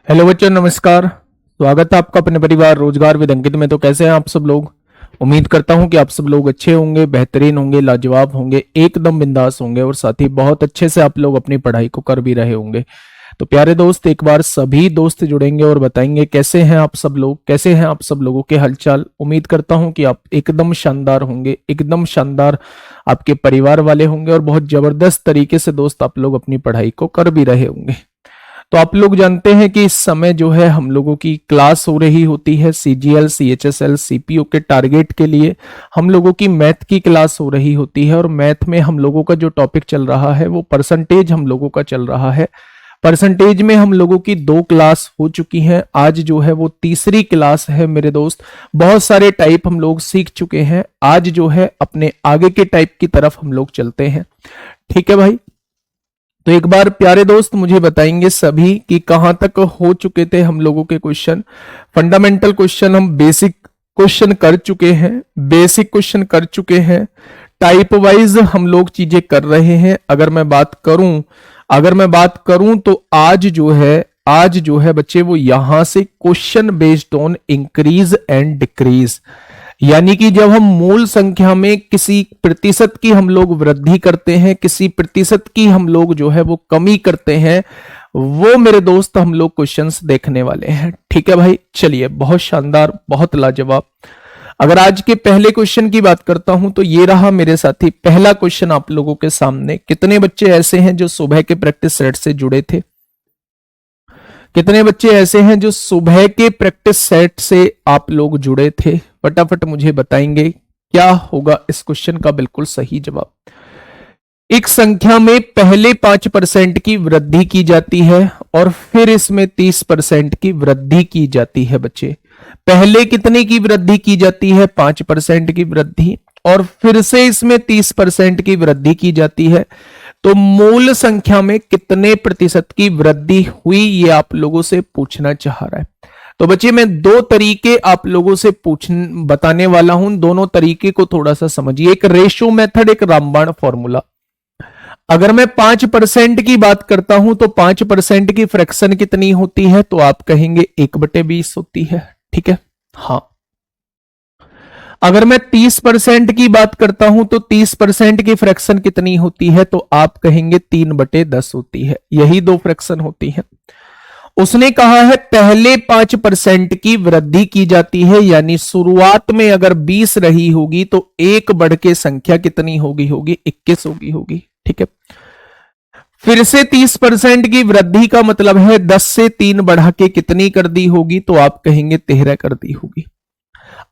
Hello बच्चों, नमस्कार। स्वागत है आपका अपने परिवार रोजगार विद अंकित में। तो कैसे हैं आप सब लोग? उम्मीद करता हूं कि आप सब लोग अच्छे होंगे, बेहतरीन होंगे, लाजवाब होंगे, एकदम बिंदास होंगे और साथ ही बहुत अच्छे से आप लोग अपनी पढ़ाई को कर भी रहे होंगे। तो प्यारे दोस्त, एक बार सभी दोस्त जुड़ेंगे और बताएंगे कैसे हैं आप सब लोग, कैसे हैं आप सब लोगों के हालचाल। उम्मीद करता हूं कि आप एकदम शानदार होंगे, एकदम शानदार आपके परिवार वाले होंगे और बहुत जबरदस्त तरीके से दोस्त आप लोग अपनी पढ़ाई को कर भी रहे होंगे। तो आप लोग जानते हैं कि इस समय जो है हम लोगों की क्लास हो रही होती है सीजीएल, सीएचएसएल, सीपीओ के टारगेट के लिए हम लोगों की मैथ की क्लास हो रही होती है। और मैथ में हम लोगों का जो टॉपिक चल रहा है वो परसेंटेज हम लोगों का चल रहा है। परसेंटेज में हम लोगों की 2 क्लास हो चुकी हैं, आज जो है वो तीसरी क्लास है मेरे दोस्त। बहुत सारे टाइप हम लोग सीख चुके हैं, आज जो है अपने आगे के टाइप की तरफ हम लोग चलते हैं। ठीक है भाई, तो एक बार प्यारे दोस्त मुझे बताएंगे सभी कि कहां तक हो चुके थे हम लोगों के क्वेश्चन। फंडामेंटल क्वेश्चन हम बेसिक क्वेश्चन कर चुके हैं, बेसिक क्वेश्चन कर चुके हैं, टाइप वाइज हम लोग चीजें कर रहे हैं। अगर मैं बात करूं तो आज जो है बच्चे वो यहां से question based on increase and decrease, यानी कि जब हम मूल संख्या में किसी प्रतिशत की हम लोग वृद्धि करते हैं, किसी प्रतिशत की हम लोग जो है वो कमी करते हैं, वो मेरे दोस्त हम लोग क्वेश्चंस देखने वाले हैं। ठीक है भाई, चलिए, बहुत शानदार, बहुत लाजवाब। अगर आज के पहले क्वेश्चन की बात करता हूं तो ये रहा मेरे साथी पहला क्वेश्चन आप लोगों के सामने। कितने बच्चे ऐसे हैं जो सुबह के प्रैक्टिस सेट से जुड़े थे? कितने बच्चे ऐसे हैं जो सुबह के प्रैक्टिस सेट से आप लोग जुड़े थे? फटाफट मुझे बताएंगे क्या होगा इस क्वेश्चन का बिल्कुल सही जवाब। एक संख्या में पहले 5% की वृद्धि की जाती है और फिर इसमें 30% की वृद्धि की जाती है बच्चे। पहले कितने की वृद्धि की जाती है? 5% की वृद्धि, और फिर से इसमें 30% की वृद्धि की जाती है। तो मूल संख्या में कितने प्रतिशत की वृद्धि हुई, ये आप लोगों से पूछना चाह रहा है। तो बच्चे मैं 2 तरीके आप लोगों से बताने वाला हूं, दोनों तरीके को थोड़ा सा समझिए। एक रेशो मेथड, एक रामबाण फॉर्मूला। अगर मैं 5% की बात करता हूं तो 5% की फ्रैक्शन कितनी होती है? तो आप कहेंगे 1/20 होती है। ठीक है, हाँ। अगर मैं 30% की बात करता हूं तो 30% की फ्रैक्शन कितनी होती है? तो आप कहेंगे 3/10 होती है। यही 2 फ्रैक्शन होती है। उसने कहा है पहले 5% की वृद्धि की जाती है, यानी शुरुआत में अगर 20 रही होगी तो एक बढ़ के संख्या कितनी होगी? 21 होगी। ठीक है, फिर से 30% की वृद्धि का मतलब है 10 से 3 बढ़ा के कितनी कर दी होगी? तो आप कहेंगे 13 कर दी होगी।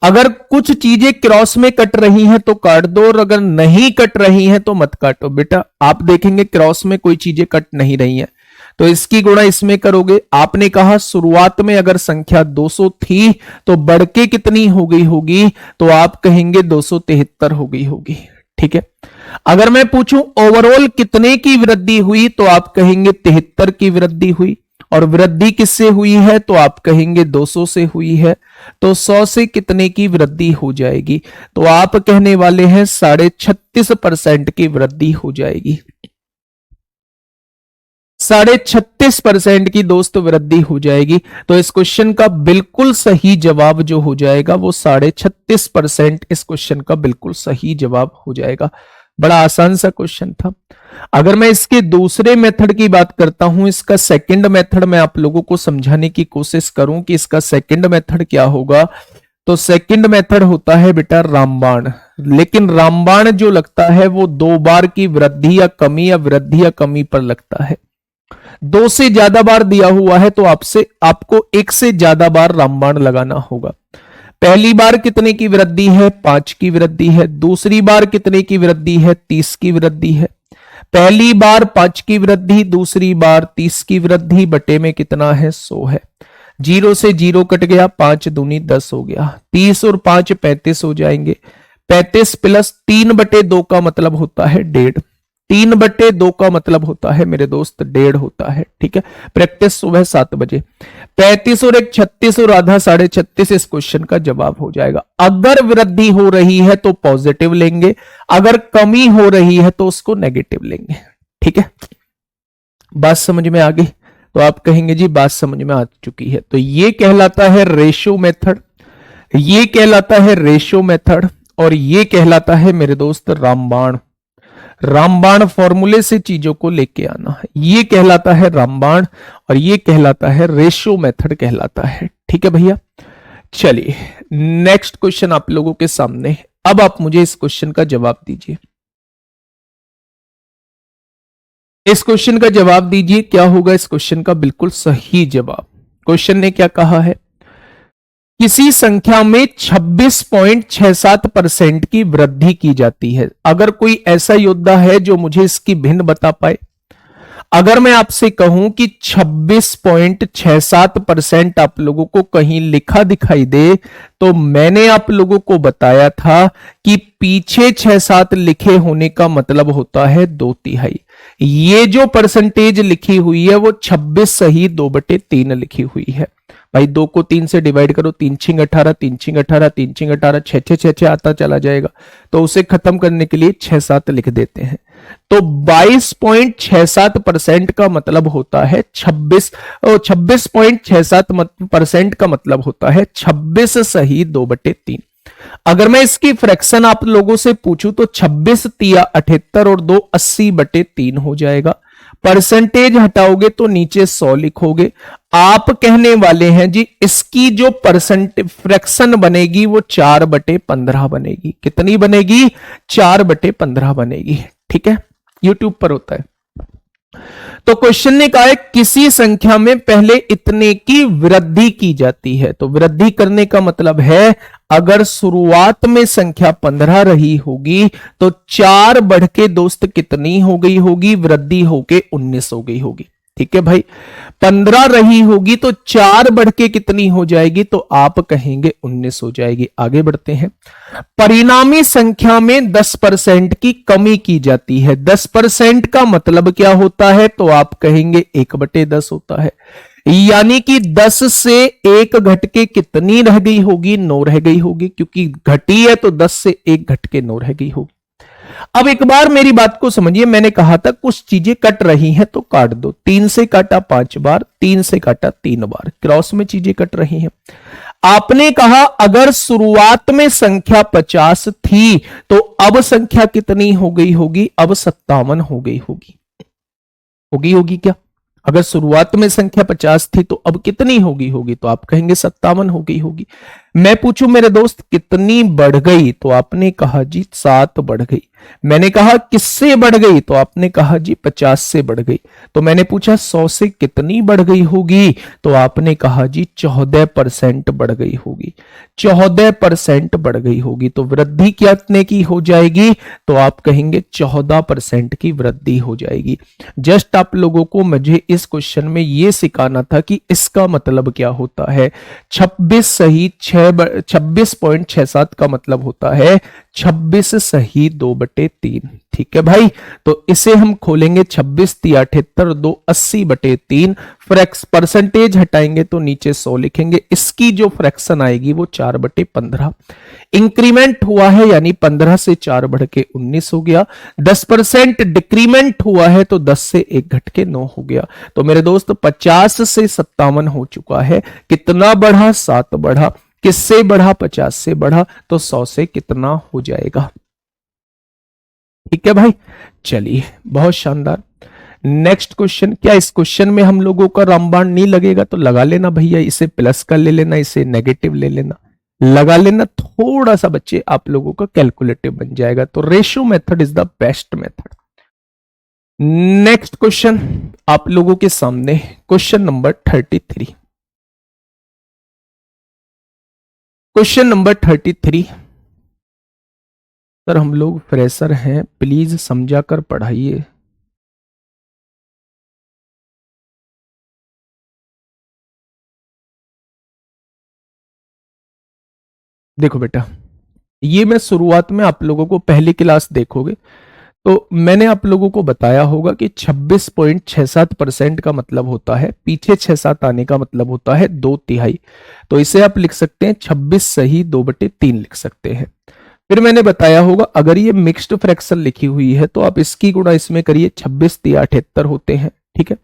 अगर कुछ चीजें क्रॉस में कट रही हैं तो काट दो, और अगर नहीं कट रही हैं तो मत काटो। बेटा आप देखेंगे क्रॉस में कोई चीजें कट नहीं रही हैं तो इसकी गुणा इसमें करोगे। आपने कहा शुरुआत में अगर संख्या 200 थी तो बढ़ के कितनी हो गई होगी? तो आप कहेंगे 273 हो गई होगी। ठीक है, अगर मैं पूछूं ओवरऑल कितने की वृद्धि हुई तो आप कहेंगे 73 की वृद्धि हुई। और वृद्धि किससे हुई है? तो आप कहेंगे 200 से हुई है। तो 100 से कितने की वृद्धि हो जाएगी? तो आप कहने वाले हैं 36.5% की वृद्धि हो जाएगी। 36.5% की दोस्त वृद्धि हो जाएगी। तो इस क्वेश्चन का बिल्कुल सही जवाब जो हो जाएगा वो 36.5% इस क्वेश्चन का बिल्कुल सही जवाब हो जाएगा। बड़ा आसान सा क्वेश्चन था। अगर मैं इसके दूसरे मेथड की बात करता हूं, इसका सेकंड मेथड मैं आप लोगों को समझाने की कोशिश करूं कि इसका सेकंड मेथड क्या होगा, तो सेकंड मेथड होता है बेटा रामबाण। लेकिन रामबाण जो लगता है वो 2 बार की वृद्धि या कमी पर लगता है। 2 से ज्यादा बार दिया हुआ है तो आपको 1 से ज्यादा बार रामबाण लगाना होगा। पहली बार कितने की वृद्धि है? 5 की वृद्धि है। दूसरी बार कितने की वृद्धि है? 30 की वृद्धि है। पहली बार 5 की वृद्धि, दूसरी बार 30 की वृद्धि, बटे में कितना है? 100 है। 0 से 0 कट गया, 5 दूनी 10 हो गया। 30 और 5 35 हो जाएंगे। 35 प्लस 3/2 का मतलब होता है 1.5। 3/2 का मतलब होता है मेरे दोस्त 1.5 होता है। ठीक है, प्रैक्टिस सुबह 7 बजे। 35 और 1 36 और आधा 36.5 इस क्वेश्चन का जवाब हो जाएगा। अगर वृद्धि हो रही है तो पॉजिटिव लेंगे, अगर कमी हो रही है तो उसको नेगेटिव लेंगे। ठीक है, बात समझ में आ गई? तो आप कहेंगे जी बात समझ में आ चुकी है। तो ये कहलाता है रेशो मेथड, ये कहलाता है रेशो मेथड, और ये कहलाता है मेरे दोस्त रामबाण। रामबाण फॉर्मूले से चीजों को लेके आना, ये कहलाता है रामबाण और ये कहलाता है रेशो मेथड कहलाता है। ठीक है भैया, चलिए नेक्स्ट क्वेश्चन आप लोगों के सामने। अब आप मुझे इस क्वेश्चन का जवाब दीजिए, इस क्वेश्चन का जवाब दीजिए, क्या होगा इस क्वेश्चन का बिल्कुल सही जवाब। क्वेश्चन ने क्या कहा है, किसी संख्या में 26.67% की वृद्धि की जाती है। अगर कोई ऐसा योद्धा है जो मुझे इसकी भिन्न बता पाए, अगर मैं आपसे कहूं कि 26.67% आप लोगों को कहीं लिखा दिखाई दे, तो मैंने आप लोगों को बताया था कि पीछे 6-7 लिखे होने का मतलब होता है 2/3। ये जो परसेंटेज लिखी हुई है वो 26 सही 2/3 लिखी हुई है। भाई 2 को 3 से डिवाइड करो, 3 छिंग 18, 3 छिंग 18, 3 छिंग 18, 6 आता चला जाएगा। तो उसे खत्म करने के लिए 6-7 लिख देते हैं। तो 22.67% का मतलब होता है 26.67% का मतलब होता है 26 सही 2/3। अगर मैं इसकी फ्रैक्शन आप लोगों से पूछूं तो 26 तिया 78 और 2 80/3 हो जाएगा। परसेंटेज हटाओगे तो नीचे 100 लिखोगे। आप कहने वाले हैं जी इसकी जो परसेंट फ्रैक्शन बनेगी वो 4/15 बनेगी। कितनी बनेगी? 4/15 बनेगी। ठीक है, यूट्यूब पर होता है। तो क्वेश्चन ने कहा है किसी संख्या में पहले इतने की वृद्धि की जाती है। तो वृद्धि करने का मतलब है अगर शुरुआत में संख्या 15 रही होगी तो 4 बढ़ के दोस्त कितनी हो गई होगी? वृद्धि होके 19 हो गई होगी। ठीक है भाई, 15 रही होगी तो 4 बढ़ के कितनी हो जाएगी? तो आप कहेंगे 19 हो जाएगी। आगे बढ़ते हैं। परिणामी संख्या में 10% की कमी की जाती है। 10% का मतलब क्या होता है? तो आप कहेंगे 1/10 होता है। यानी कि 10 से 1 घट के कितनी रह गई होगी? 9 रह गई होगी, क्योंकि घटी है तो 10 से 1 घट के 9 रह गई होगी। अब एक बार मेरी बात को समझिए, मैंने कहा था कुछ चीजें कट रही हैं तो काट दो। 3 से काटा 5 बार, 3 से काटा 3 बार, क्रॉस में चीजें कट रही हैं। आपने कहा अगर शुरुआत में संख्या 50 थी तो अब संख्या कितनी हो गई होगी? अब 57 हो गई होगी। होगी क्या? अगर शुरुआत में संख्या 50 थी तो अब कितनी होगी? तो आप कहेंगे 57 हो गई होगी। मैं पूछूं मेरे दोस्त कितनी बढ़ गई? तो आपने कहा जी 7 बढ़ गई। मैंने कहा किससे बढ़ गई? तो आपने कहा जी 50 से बढ़ गई। तो मैंने पूछा 100 से कितनी बढ़ गई होगी? तो आपने कहा जी 14% बढ़ गई होगी। 14% बढ़ गई होगी। तो वृद्धि कितने की हो जाएगी? तो आप कहेंगे 14% की वृद्धि हो जाएगी। जस्ट आप लोगों को मुझे इस क्वेश्चन में यह सिखाना था कि इसका मतलब क्या होता है। 26 सही 26.67 का मतलब होता है 26 सही 2/3। ठीक है भाई, तो इसे हम खोलेंगे 26 तिया 78 2 80/3। परसेंटेज हटाएंगे तो नीचे 100 लिखेंगे। इसकी जो फ्रैक्शन आएगी वो 4/15। इंक्रीमेंट हुआ है यानी 15 से 4 बढ़ के 19 हो गया। 10% डिक्रीमेंट हुआ है तो 10 से 1 घट के 9 हो गया। तो मेरे दोस्त 50 से 57 हो चुका है। कितना बढ़ा? 7 बढ़ा। किससे बढ़ा? 50 से बढ़ा। तो 100 से कितना हो जाएगा? ठीक है भाई, चलिए बहुत शानदार। Next question. क्या इस क्वेश्चन में हम लोगों का रामबाण नहीं लगेगा? तो लगा लेना भैया, इसे प्लस का ले लेना, इसे नेगेटिव ले लेना, लगा लेना। थोड़ा सा बच्चे आप लोगों का कैलकुलेटिव बन जाएगा। तो ratio method is the best method. Next question आप लोगों के सामने, question number 33। Question number 33। Sir हम लोग फ्रेशर हैं, प्लीज समझा कर पढ़ाइए। देखो बेटा, ये मैं शुरुआत में आप लोगों को पहली क्लास देखोगे तो मैंने आप लोगों को बताया होगा कि 26.67% का मतलब होता है, पीछे 6-7 आने का मतलब होता है 2/3। तो इसे आप लिख सकते हैं 26 सही 2/3 लिख सकते हैं। फिर मैंने बताया होगा अगर ये मिक्स्ड फ्रैक्शन लिखी हुई है तो आप इसकी गुणा इसमें करिए, 26 तिया 78 होते हैं। ठीक है,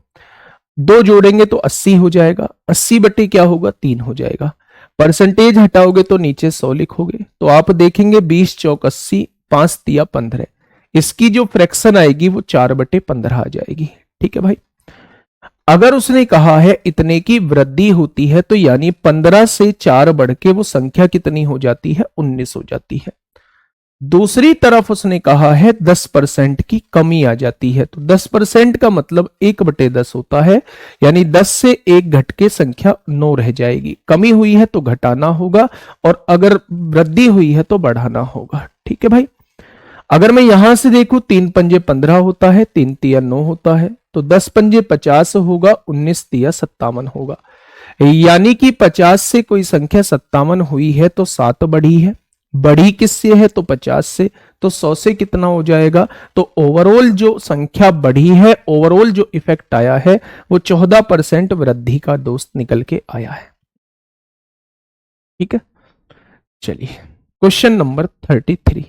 दो जोड़ेंगे तो 80 हो जाएगा, 80 बटे क्या होगा 3 हो जाएगा। परसेंटेज हटाओगे तो नीचे 100 लिखोगे, तो आप देखेंगे 20 चौक 80, 5 तिया 15, इसकी जो फ्रैक्शन आएगी वो 4/15 आ जाएगी। ठीक है भाई। अगर उसने कहा है इतने की वृद्धि होती है तो यानी 15 से 4 बढ़ के वो संख्या कितनी हो जाती है, 19 हो जाती है। दूसरी तरफ उसने कहा है 10% की कमी आ जाती है, तो 10% का मतलब 1/10 होता है, यानी 10 से 1 घट के संख्या 9 रह जाएगी। कमी हुई है तो घटाना होगा और अगर वृद्धि हुई है तो बढ़ाना होगा। ठीक है भाई। अगर मैं यहां से देखूं 3 पंजे 15 होता है, 3 तिया 9 होता है, तो 10 पंजे 50 होगा, 19 तिया 57 होगा। यानी कि 50 से कोई संख्या 57 हुई है तो 7 बढ़ी है। बढ़ी किससे है तो 50 से, तो 100 से कितना हो जाएगा, तो ओवरऑल जो संख्या बढ़ी है, ओवरऑल जो इफेक्ट आया है वो 14% वृद्धि का दोस्त निकल के आया है। ठीक है। चलिए क्वेश्चन नंबर 33।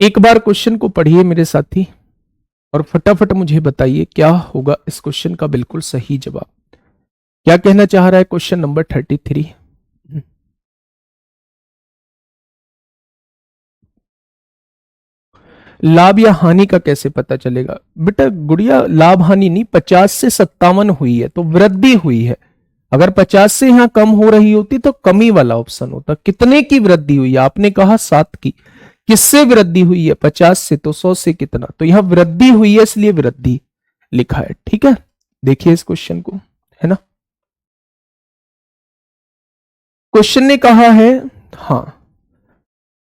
एक बार क्वेश्चन को पढ़िए मेरे साथी और फटाफट मुझे बताइए क्या होगा इस क्वेश्चन का बिल्कुल सही जवाब। क्या कहना चाह रहा है क्वेश्चन नंबर 33? लाभ या हानि का कैसे पता चलेगा बेटा? गुड़िया लाभ हानि नहीं, 50 से 57 हुई है तो वृद्धि हुई है। अगर 50 से यहां कम हो रही होती तो कमी वाला ऑप्शन होता। कितने की वृद्धि हुई है? आपने कहा 7 की। किससे वृद्धि हुई है? 50 से, तो 100 से कितना? तो यहां वृद्धि हुई है इसलिए वृद्धि लिखा है। ठीक है। देखिए इस क्वेश्चन को, है ना। क्वेश्चन ने कहा है, हां,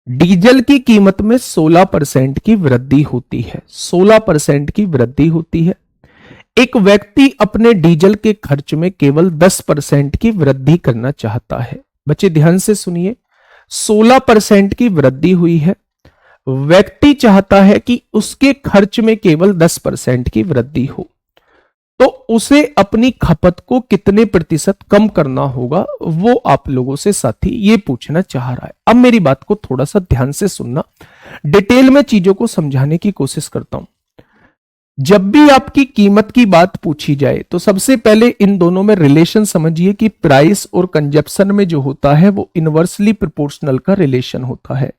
डीजल की कीमत में 16% की वृद्धि होती है। 16% की वृद्धि होती है। एक व्यक्ति अपने डीजल के खर्च में केवल 10% की वृद्धि करना चाहता है। बच्चे ध्यान से सुनिए, 16% की वृद्धि हुई है। व्यक्ति चाहता है कि उसके खर्च में केवल 10% की वृद्धि हो, तो उसे अपनी खपत को कितने प्रतिशत कम करना होगा, वो आप लोगों से साथी ये पूछना चाह रहा है। अब मेरी बात को थोड़ा सा ध्यान से सुनना, डिटेल में चीजों को समझाने की कोशिश करता हूं। जब भी आपकी कीमत की बात पूछी जाए तो सबसे पहले इन दोनों में रिलेशन समझिए कि प्राइस और कंजप्शन में जो होता है वो इनवर्सली प्रोपोर्शनल का रिलेशन होता है।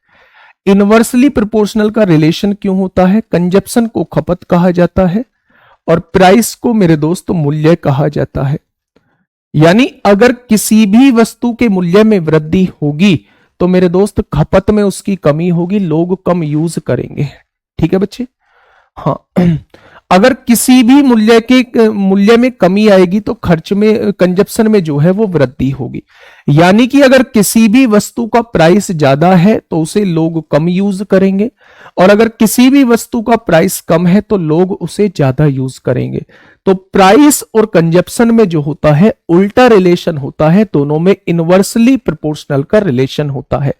इनवर्सली प्रोपोर्शनल का रिलेशन क्यों होता है? कंजप्शन को खपत कहा जाता है और प्राइस को मेरे दोस्त मूल्य कहा जाता है। यानी अगर किसी भी वस्तु के मूल्य में वृद्धि होगी तो मेरे दोस्त खपत में उसकी कमी होगी, लोग कम यूज करेंगे। ठीक है बच्चे। हाँ, अगर किसी भी मूल्य में कमी आएगी तो खर्च में, कंजप्शन में जो है वो वृद्धि होगी। यानी कि अगर किसी भी वस्तु का प्राइस ज्यादा है तो उसे लोग कम यूज करेंगे और अगर किसी भी वस्तु का प्राइस कम है तो लोग उसे ज्यादा यूज करेंगे। तो प्राइस और कंजप्शन में जो होता है उल्टा रिलेशन होता है, दोनों में इनवर्सली प्रोपोर्शनल का रिलेशन होता है।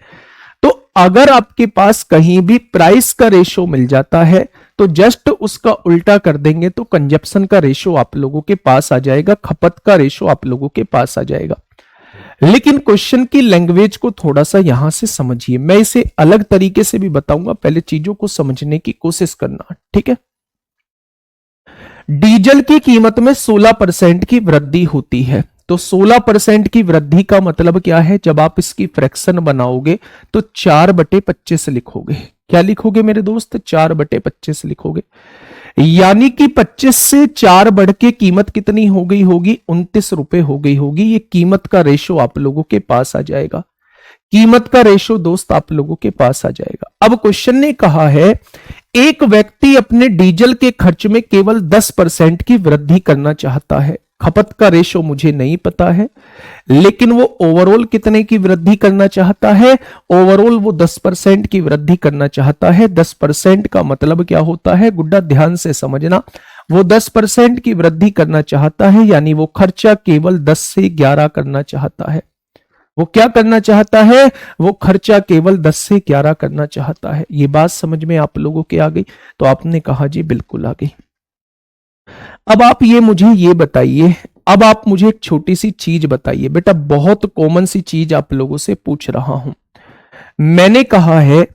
तो अगर आपके पास कहीं भी प्राइस का रेशो मिल जाता है तो जस्ट उसका उल्टा कर देंगे तो कंजप्शन का रेशो आप लोगों के पास आ जाएगा, खपत का रेशो आप लोगों के पास आ जाएगा। लेकिन क्वेश्चन की लैंग्वेज को थोड़ा सा यहां से समझिए, मैं इसे अलग तरीके से भी बताऊंगा, पहले चीजों को समझने की कोशिश करना। ठीक है। डीजल की कीमत में 16% की वृद्धि होती है, तो 16% की वृद्धि का मतलब क्या है? जब आप इसकी फ्रैक्शन बनाओगे तो 4/25 लिखोगे। क्या लिखोगे मेरे दोस्त? 4/25 लिखोगे। यानी कि 25 से 4 बढ़ के कीमत कितनी हो गई होगी? 29 रुपए हो गई होगी। ये कीमत का रेशो आप लोगों के पास आ जाएगा। कीमत का रेशो दोस्त आप लोगों के पास आ जाएगा। अब क्वेश्चन ने कहा है एक व्यक्ति अपने डीजल के खर्च में केवल 10% की वृद्धि करना चाहता है। खपत का रेशो मुझे नहीं पता है, लेकिन वो ओवरऑल कितने की वृद्धि करना चाहता है? ओवरऑल वो 10% की वृद्धि करना चाहता है। 10% का मतलब क्या होता है गुड्डा? ध्यान से समझना, वो 10% की वृद्धि करना चाहता है, यानी वो खर्चा केवल 10 से 11 करना चाहता है। वो क्या करना चाहता है? वो खर्चा केवल 10 से 11 करना चाहता है। ये बात समझ में आप लोगों के आ गई? तो आपने कहा जी बिल्कुल आ गई। अब आप मुझे बताइए, अब आप मुझे एक छोटी सी चीज बताइए बेटा, बहुत कॉमन सी चीज आप लोगों से पूछ रहा हूं। मैंने कहा है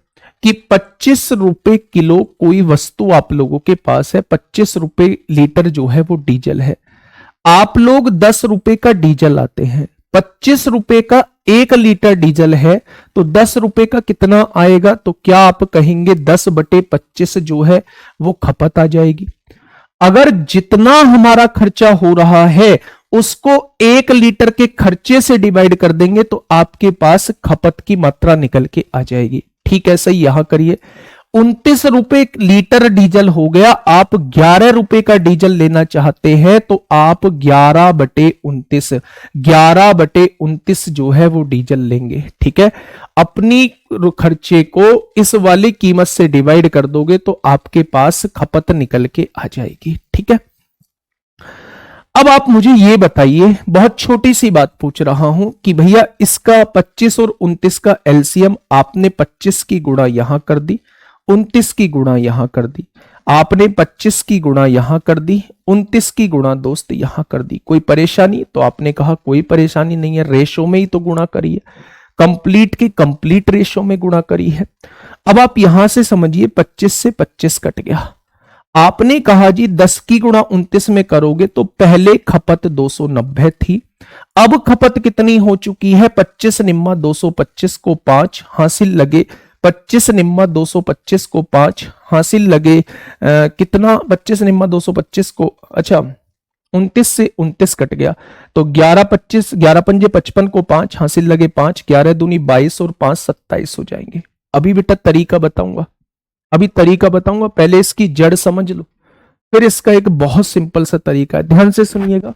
कि 25 रुपए किलो कोई वस्तु आप लोगों के पास है, 25 रुपए लीटर जो है वो डीजल है। आप लोग 10 रुपए का डीजल लाते हैं, 25 रुपए का 1 लीटर डीजल है, तो 10 रुपए का कितना आएगा? तो क्या आप कहेंगे 10/25 जो है वो खपत आ जाएगी। अगर जितना हमारा खर्चा हो रहा है उसको 1 लीटर के खर्चे से डिवाइड कर देंगे तो आपके पास खपत की मात्रा निकल के आ जाएगी। ठीक है, सही यहां करिए। 29 रुपए लीटर डीजल हो गया। आप 11 रुपए का डीजल लेना चाहते हैं तो आप 11/29 जो है वो डीजल लेंगे। ठीक है, अपनी खर्चे को इस वाली कीमत से डिवाइड कर दोगे तो आपके पास खपत निकल के आ जाएगी। ठीक है, अब आप मुझे ये बताइए, बहुत छोटी सी बात पूछ रहा हूं कि भैया इसका 25 और 29 का एलसीएम आपने 25 की गुणा यहां कर दी, 29 की गुणा यहां कर दी, आपने 25 की गुणा यहां कर दी, 29 की गुणा दोस्त यहां कर दी। कोई परेशानी? तो आपने कहा कोई परेशानी नहीं है, रेशो में ही तो गुणा करिए, कंप्लीट की कंप्लीट रेशो में गुणा करी है। अब आप यहां से समझिए 25 से 25 कट गया। आपने कहा जी 10 की गुणा 29 में करोगे तो पहले खपत 290 थी, अब खपत कितनी हो चुकी है? 25 निम्मा 225 को 5 हासिल लगे, 25 निम्मा 225 को 5 हासिल लगे कितना? 25 निम्मा 225 को, अच्छा 29 से 29 कट गया तो 11/25 11 पंजे 55 को 5 हासिल लगे 5, 11 दूनी 22 और 5 27 हो जाएंगे। अभी बेटा तरीका बताऊंगा, पहले इसकी जड़ समझ लो, फिर इसका एक बहुत सिंपल सा तरीका है, ध्यान से सुनिएगा।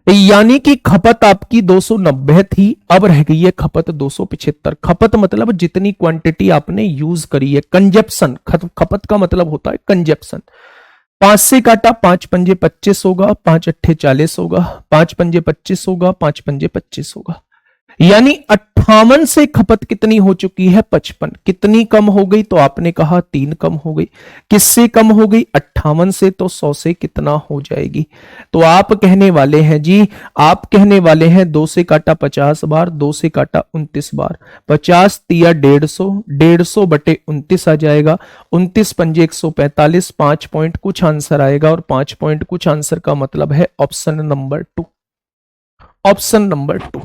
यानी कि खपत आपकी 290 थी, अब रह गई है खपत 275। खपत मतलब जितनी क्वांटिटी आपने यूज करी है, कंजप्शन। खपत का मतलब होता है कंजप्शन। 5 से काटा 5 पंजे 25 होगा, 5 अट्ठे 40 होगा, 5 पंजे 25 होगा, 5 पंजे 25 होगा, यानी 58 से खपत कितनी हो चुकी है? 55। कितनी कम हो गई? तो आपने कहा 3 कम हो गई। किससे कम हो गई? 58 से। तो 100 से कितना हो जाएगी? तो आप कहने वाले हैं जी, आप कहने वाले हैं 2 से काटा 50 बार, 2 से काटा 29 बार, 50 तिया 150, 150/29 आ जाएगा। 29 पंजे 145, 5 पॉइंट कुछ आंसर आएगा, और 5 पॉइंट कुछ आंसर का मतलब है ऑप्शन नंबर 2। Option number 2।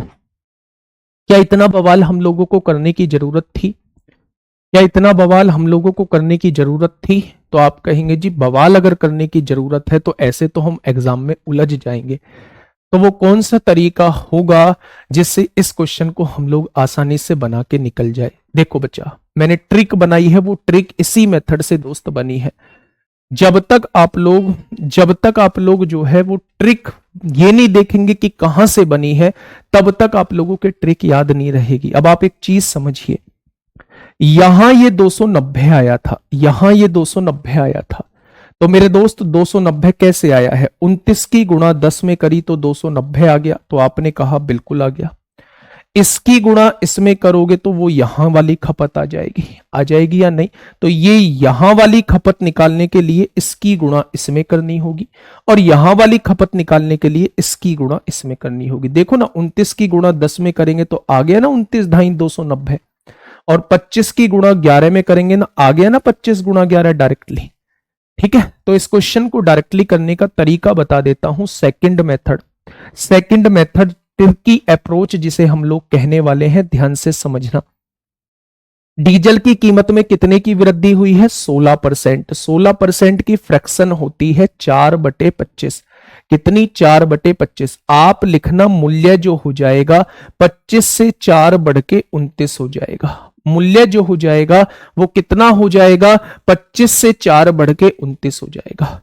क्या इतना बवाल हम लोगों को करने की जरूरत थी? क्या इतना बवाल हम लोगों को करने की जरूरत थी? तो आप कहेंगे जी बवाल अगर करने की जरूरत है तो ऐसे तो हम एग्जाम में उलझ जाएंगे। तो वो कौन सा तरीका होगा जिससे इस क्वेश्चन को हम लोग आसानी से बना के निकल जाए? देखो बच्चा, मैंने ट्रिक बनाई है, वो ट्रिक इसी मेथड से दोस्त बनी है। जब तक आप लोग जो है वो ट्रिक ये नहीं देखेंगे कि कहां से बनी है, तब तक आप लोगों के ट्रिक याद नहीं रहेगी। अब आप एक चीज समझिए, यहां ये 290 आया था, यहां ये 290 आया था, तो मेरे दोस्त 290 कैसे आया है? 29 की गुणा 10 में करी तो 290 आ गया। तो आपने कहा बिल्कुल आ गया। इसकी गुणा इसमें करोगे तो वो यहां वाली खपत आ जाएगी या नहीं? तो ये यहां वाली खपत निकालने के लिए इसकी गुणा इसमें करनी होगी, और यहां वाली खपत निकालने के लिए इसकी गुणा इसमें करनी होगी। देखो ना, 29 की गुणा 10 में करेंगे तो आ गया ना 29 ढाई 290, और 25 की गुणा 11 में करेंगे ना, आ गया ना 25 गुणा 11 डायरेक्टली। ठीक है, तो इस क्वेश्चन को डायरेक्टली करने का तरीका बता देता हूं। सेकंड मेथड ट्रिकी अप्रोच जिसे हम लोग कहने वाले हैं, ध्यान से समझना। डीजल की कीमत में कितने की वृद्धि हुई है? 16%। 16% की फ्रैक्शन होती है 4/25। कितनी? 4/25। आप लिखना मूल्य जो हो जाएगा 25 से 4 बढ़ के 29 हो जाएगा। मूल्य जो हो जाएगा वो कितना हो जाएगा? 25 से 4 बढ़ के 29 हो जाएगा।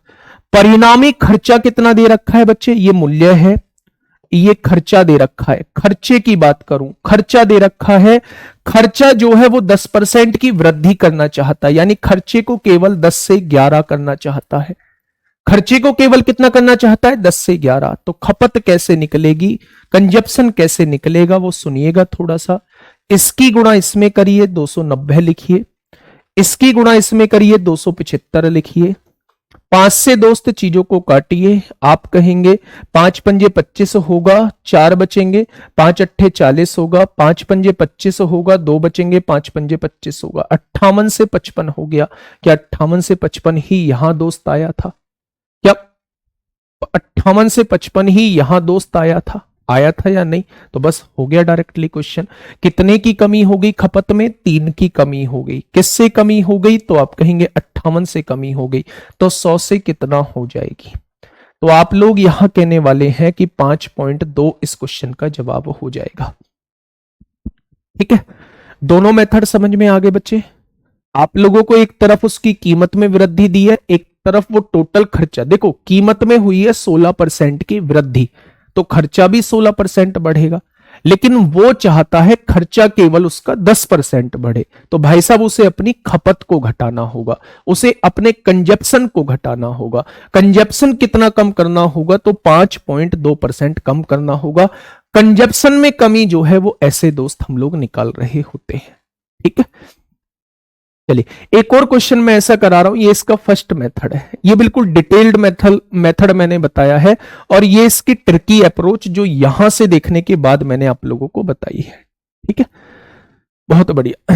परिणामी खर्चा कितना दे रखा है बच्चे? ये मूल्य है, ये खर्चा दे रखा है। खर्चे की बात करूं, खर्चा दे रखा है। खर्चा जो है वो 10% की वृद्धि करना चाहता है, यानी खर्चे को केवल 10 से 11 करना चाहता है। खर्चे को केवल कितना करना चाहता है? 10 से 11। तो खपत कैसे निकलेगी, कंजप्शन कैसे निकलेगा वो सुनिएगा थोड़ा सा। इसकी गुणा इसमें करिए 290 लिखिए, इसकी गुणा इसमें करिए 275 लिखिए, 5 से दोस्त चीजों को काटिए। आप कहेंगे 5 पंजे 25 होगा, 4 बचेंगे, 5 अट्ठे 40 होगा, 5 पंजे 25 होगा, 2 बचेंगे, 5 पंजे 25 होगा, 58 से 55 हो गया। क्या 58 से 55 ही यहां दोस्त आया था? क्या 58 से 55 ही यहां दोस्त आया था या नहीं? तो बस हो गया डायरेक्टली क्वेश्चन। कितने की कमी हो गई खपत में? 3 की कमी हो गई। किससे कमी हो गई? तो आप कहेंगे 58 से कमी हो गई। तो 100 से कितना हो जाएगी? तो आप लोग यहां कहने वाले हैं कि 5.2 इस क्वेश्चन का जवाब हो जाएगा। ठीक है, दोनों मेथड समझ में आ गए बच्चे? आप लोगों को एक तरफ उसकी कीमत में वृद्धि दी है, एक तरफ वो टोटल खर्चा। देखो कीमत में हुई है 16% की वृद्धि, तो खर्चा भी 16% बढ़ेगा, लेकिन वो चाहता है खर्चा केवल उसका 10% बढ़े। तो भाई साहब उसे अपनी खपत को घटाना होगा, उसे अपने कंजप्शन को घटाना होगा। कंजप्शन कितना कम करना होगा? तो 5.2% कम करना होगा। कंजप्शन में कमी जो है वो ऐसे दोस्त हम लोग निकाल रहे होते हैं। ठीक है, चलिए एक और क्वेश्चन मैं ऐसा करा रहा हूं, ये इसका फर्स्ट मेथड है। ये बिल्कुल डिटेल्ड मेथड मैंने बताया है, और ये इसकी ट्रिकी अप्रोच जो यहां से देखने के बाद मैंने आप लोगों को बताई है। ठीक है, बहुत बढ़िया।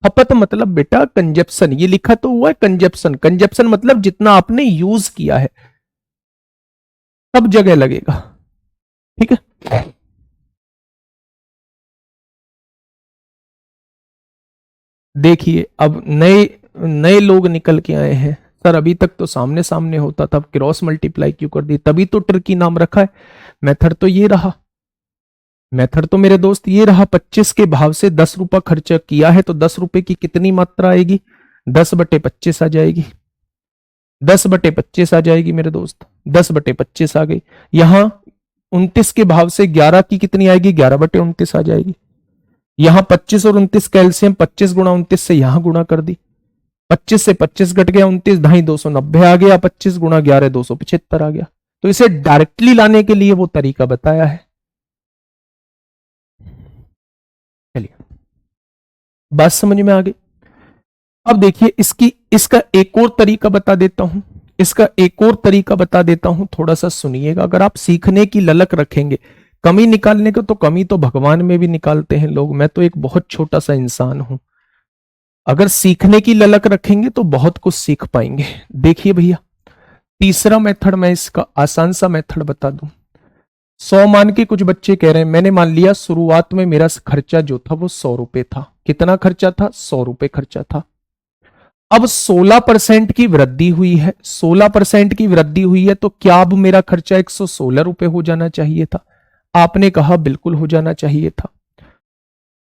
खपत मतलब बेटा कंजप्शन, ये लिखा तो हुआ है कंजप्शन। कंजप्शन मतलब जितना आपने यूज किया है सब जगह लगेगा। ठीक है, देखिए अब नए नए लोग निकल के आए हैं। सर अभी तक तो सामने सामने होता था, अब क्रॉस मल्टीप्लाई क्यों कर दी? तभी तो ट्रिकी नाम रखा है। मेथड तो ये रहा, मेथड तो मेरे दोस्त ये रहा। 25 के भाव से 10 रुपया खर्चा किया है, तो 10 रुपए की कितनी मात्रा आएगी? 10/25 आ जाएगी। 10/25 आ जाएगी मेरे दोस्त, 10/25 आ गई। यहां 29 के भाव से 11 की कितनी आएगी? 11/29 आ जाएगी। यहां 25 और 29 कैल्शियम, 25 गुणा 29 से यहां गुणा कर दी। 25 से 25 घट गया, 29 ढाई 290 आ गया। 25 गुणा 11 275 आ गया। तो इसे डायरेक्टली लाने के लिए वो तरीका बताया है। चलिए बात समझ में आ गई। अब देखिए इसका एक और तरीका बता देता हूं, इसका एक और तरीका बता देता हूं, थोड़ा सा सुनिएगा। अगर आप सीखने की ललक रखेंगे, कमी निकालने को तो कमी तो भगवान में भी निकालते हैं लोग, मैं तो एक बहुत छोटा सा इंसान हूं। अगर सीखने की ललक रखेंगे तो बहुत कुछ सीख पाएंगे। देखिए भैया, तीसरा मेथड मैं इसका आसान सा मेथड बता दूं। 100 मान के कुछ बच्चे कह रहे हैं, मैंने मान लिया शुरुआत में मेरा खर्चा जो था वो 100 रुपए था। कितना खर्चा था? 100 रुपए खर्चा था। अब 16% की वृद्धि हुई है, 16% की वृद्धि हुई है, तो क्या अब मेरा खर्चा 116 रुपए हो जाना चाहिए था? आपने कहा बिल्कुल हो जाना चाहिए था।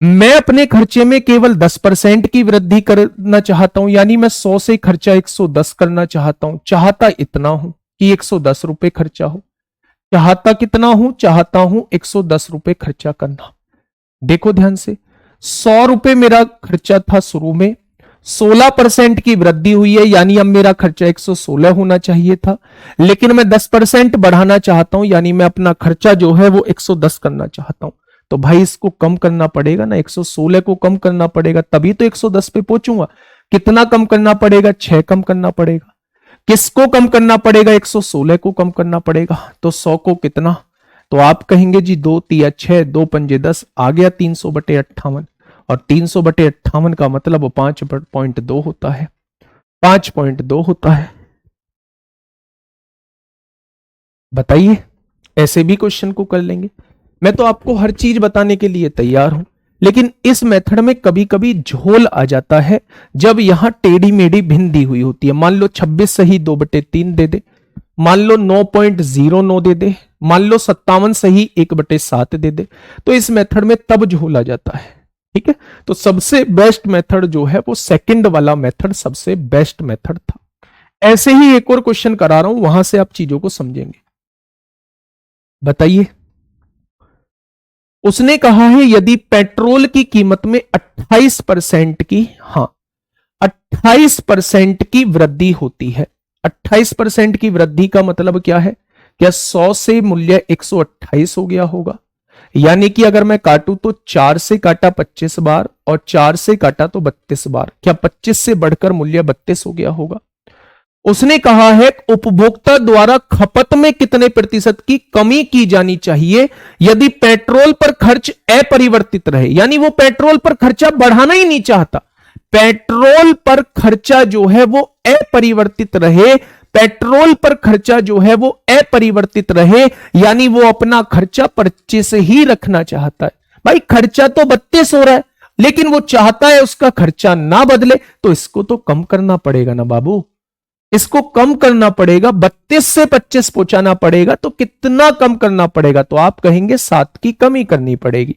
मैं अपने खर्चे में केवल 10% की वृद्धि करना चाहता हूं, यानी मैं 100 से खर्चा 110 करना चाहता हूं। चाहता इतना हूं कि 110 रुपए खर्चा हो। चाहता कितना हूं? चाहता हूं 110 रुपए खर्चा करना। देखो ध्यान से, 100 रुपए मेरा खर्चा था शुरू में, 16% की वृद्धि हुई है, यानी अब मेरा खर्चा 116 होना चाहिए था। लेकिन मैं 10% बढ़ाना चाहता हूं, यानी मैं अपना खर्चा जो है वो 110 करना चाहता हूं। तो भाई इसको कम करना पड़ेगा ना, 116 को कम करना पड़ेगा, तभी तो 110 पे पहुंचूंगा। कितना कम करना पड़ेगा? 6 कम करना पड़ेगा। किसको कम करना पड़ेगा? 116 को कम करना पड़ेगा। तो 100 को कितना? तो आप कहेंगे जी 2 तिया 6, 2 पंजे 10, आ गया 300/58। और 300/58 का मतलब 5.2 होता है, 5.2 होता है। बताइए, ऐसे भी क्वेश्चन को कर लेंगे। मैं तो आपको हर चीज बताने के लिए तैयार हूं, लेकिन इस मेथड में कभी कभी झोल आ जाता है जब यहां टेढ़ी मेढ़ी भिन्न दी हुई होती है। मान लो 26 सही 2/3 दे दे, मान लो 9.09 दे दे, मान लो 57 सही 1/7 दे दे, तो इस मेथड में तब झोल आ जाता है। ठीक है, तो सबसे बेस्ट मेथड जो है वो सेकंड वाला मेथड सबसे बेस्ट मेथड था। ऐसे ही एक और क्वेश्चन करा रहा हूं, वहां से आप चीजों को समझेंगे। बताइए, उसने कहा है यदि पेट्रोल की कीमत में 28% की, हाँ 28% की वृद्धि होती है। 28% की वृद्धि का मतलब क्या है? क्या 100 से मूल्य 128 हो गया होगा? यानी कि अगर मैं काटूं तो 4 से काटा 25 बार और 4 से काटा तो 32 बार। क्या 25 से बढ़कर मूल्य 32 हो गया होगा? उसने कहा है उपभोक्ता द्वारा खपत में कितने प्रतिशत की कमी की जानी चाहिए यदि पेट्रोल पर खर्च अपरिवर्तित रहे, यानी वो पेट्रोल पर खर्चा बढ़ाना ही नहीं चाहता, पेट्रोल पर खर्चा जो है वो अपरिवर्तित रहे, पेट्रोल पर खर्चा जो है वो अपरिवर्तित रहे, यानी वो अपना खर्चा 25 ही रखना चाहता है। भाई खर्चा तो 32 हो रहा है लेकिन वो चाहता है उसका खर्चा ना बदले, तो इसको तो कम करना पड़ेगा ना बाबू, इसको कम करना पड़ेगा, 32 से 25 पहुंचाना पड़ेगा। तो कितना कम करना पड़ेगा? तो आप कहेंगे 7 की कमी करनी पड़ेगी।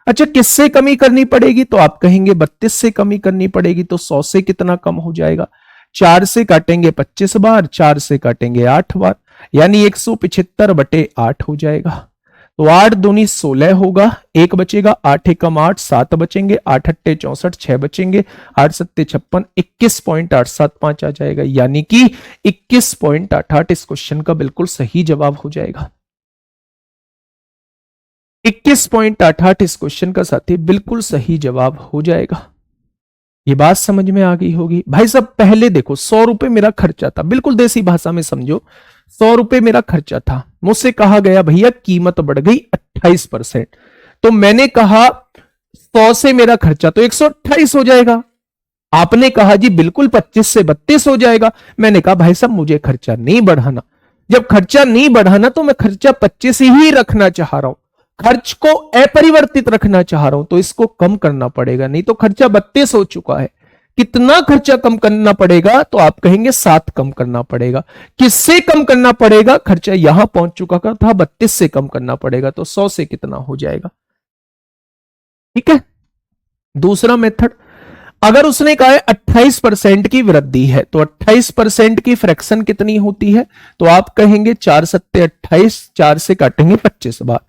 अच्छा किससे कमी करनी पड़ेगी? तो आप कहेंगे 32 से कमी करनी पड़ेगी। तो 100 से कितना कम हो जाएगा? 4 से काटेंगे 25 बार, 4 से काटेंगे 8 बार, यानी 175/8 हो जाएगा। तो 8 दूनी 16 होगा, 1 बचेगा, 8 एकम 8, 7 बचेंगे, 8 अट्टे 64, 6 बचेंगे, 8 सत्ते 56, 21.875 आ जाएगा, यानी कि 21.88 इस क्वेश्चन का बिल्कुल सही जवाब हो जाएगा। 21.88 इस क्वेश्चन का साथी बिल्कुल सही जवाब हो जाएगा। ये बात समझ में आ गई होगी। भाई साहब पहले देखो 100 रुपए मेरा खर्चा था, बिल्कुल देसी भाषा में समझो, 100 रुपए मेरा खर्चा था, मुझसे कहा गया भैया कीमत बढ़ गई 28%, तो मैंने कहा 100 से मेरा खर्चा तो 128 हो जाएगा। आपने कहा जी बिल्कुल 25 से 32 हो जाएगा। मैंने कहा भाई साहब मुझे खर्चा नहीं बढ़ाना, जब खर्चा नहीं बढ़ाना तो मैं खर्चा 25 ही रखना चाह रहा हूं, खर्च को अपरिवर्तित रखना चाह रहा हूं, तो इसको कम करना पड़ेगा, नहीं तो खर्चा 32 हो चुका है। कितना खर्चा कम करना पड़ेगा? तो आप कहेंगे 7 कम करना पड़ेगा। किससे कम करना पड़ेगा? खर्चा यहां पहुंच चुका था, 32 से कम करना पड़ेगा, तो 100 से कितना हो जाएगा? ठीक है। दूसरा मेथड, अगर उसने कहा है 28% की वृद्धि है, तो 28% की फ्रैक्शन कितनी होती है? तो आप कहेंगे 4 सत्ते 28, 4 से काटेंगे 25 बार,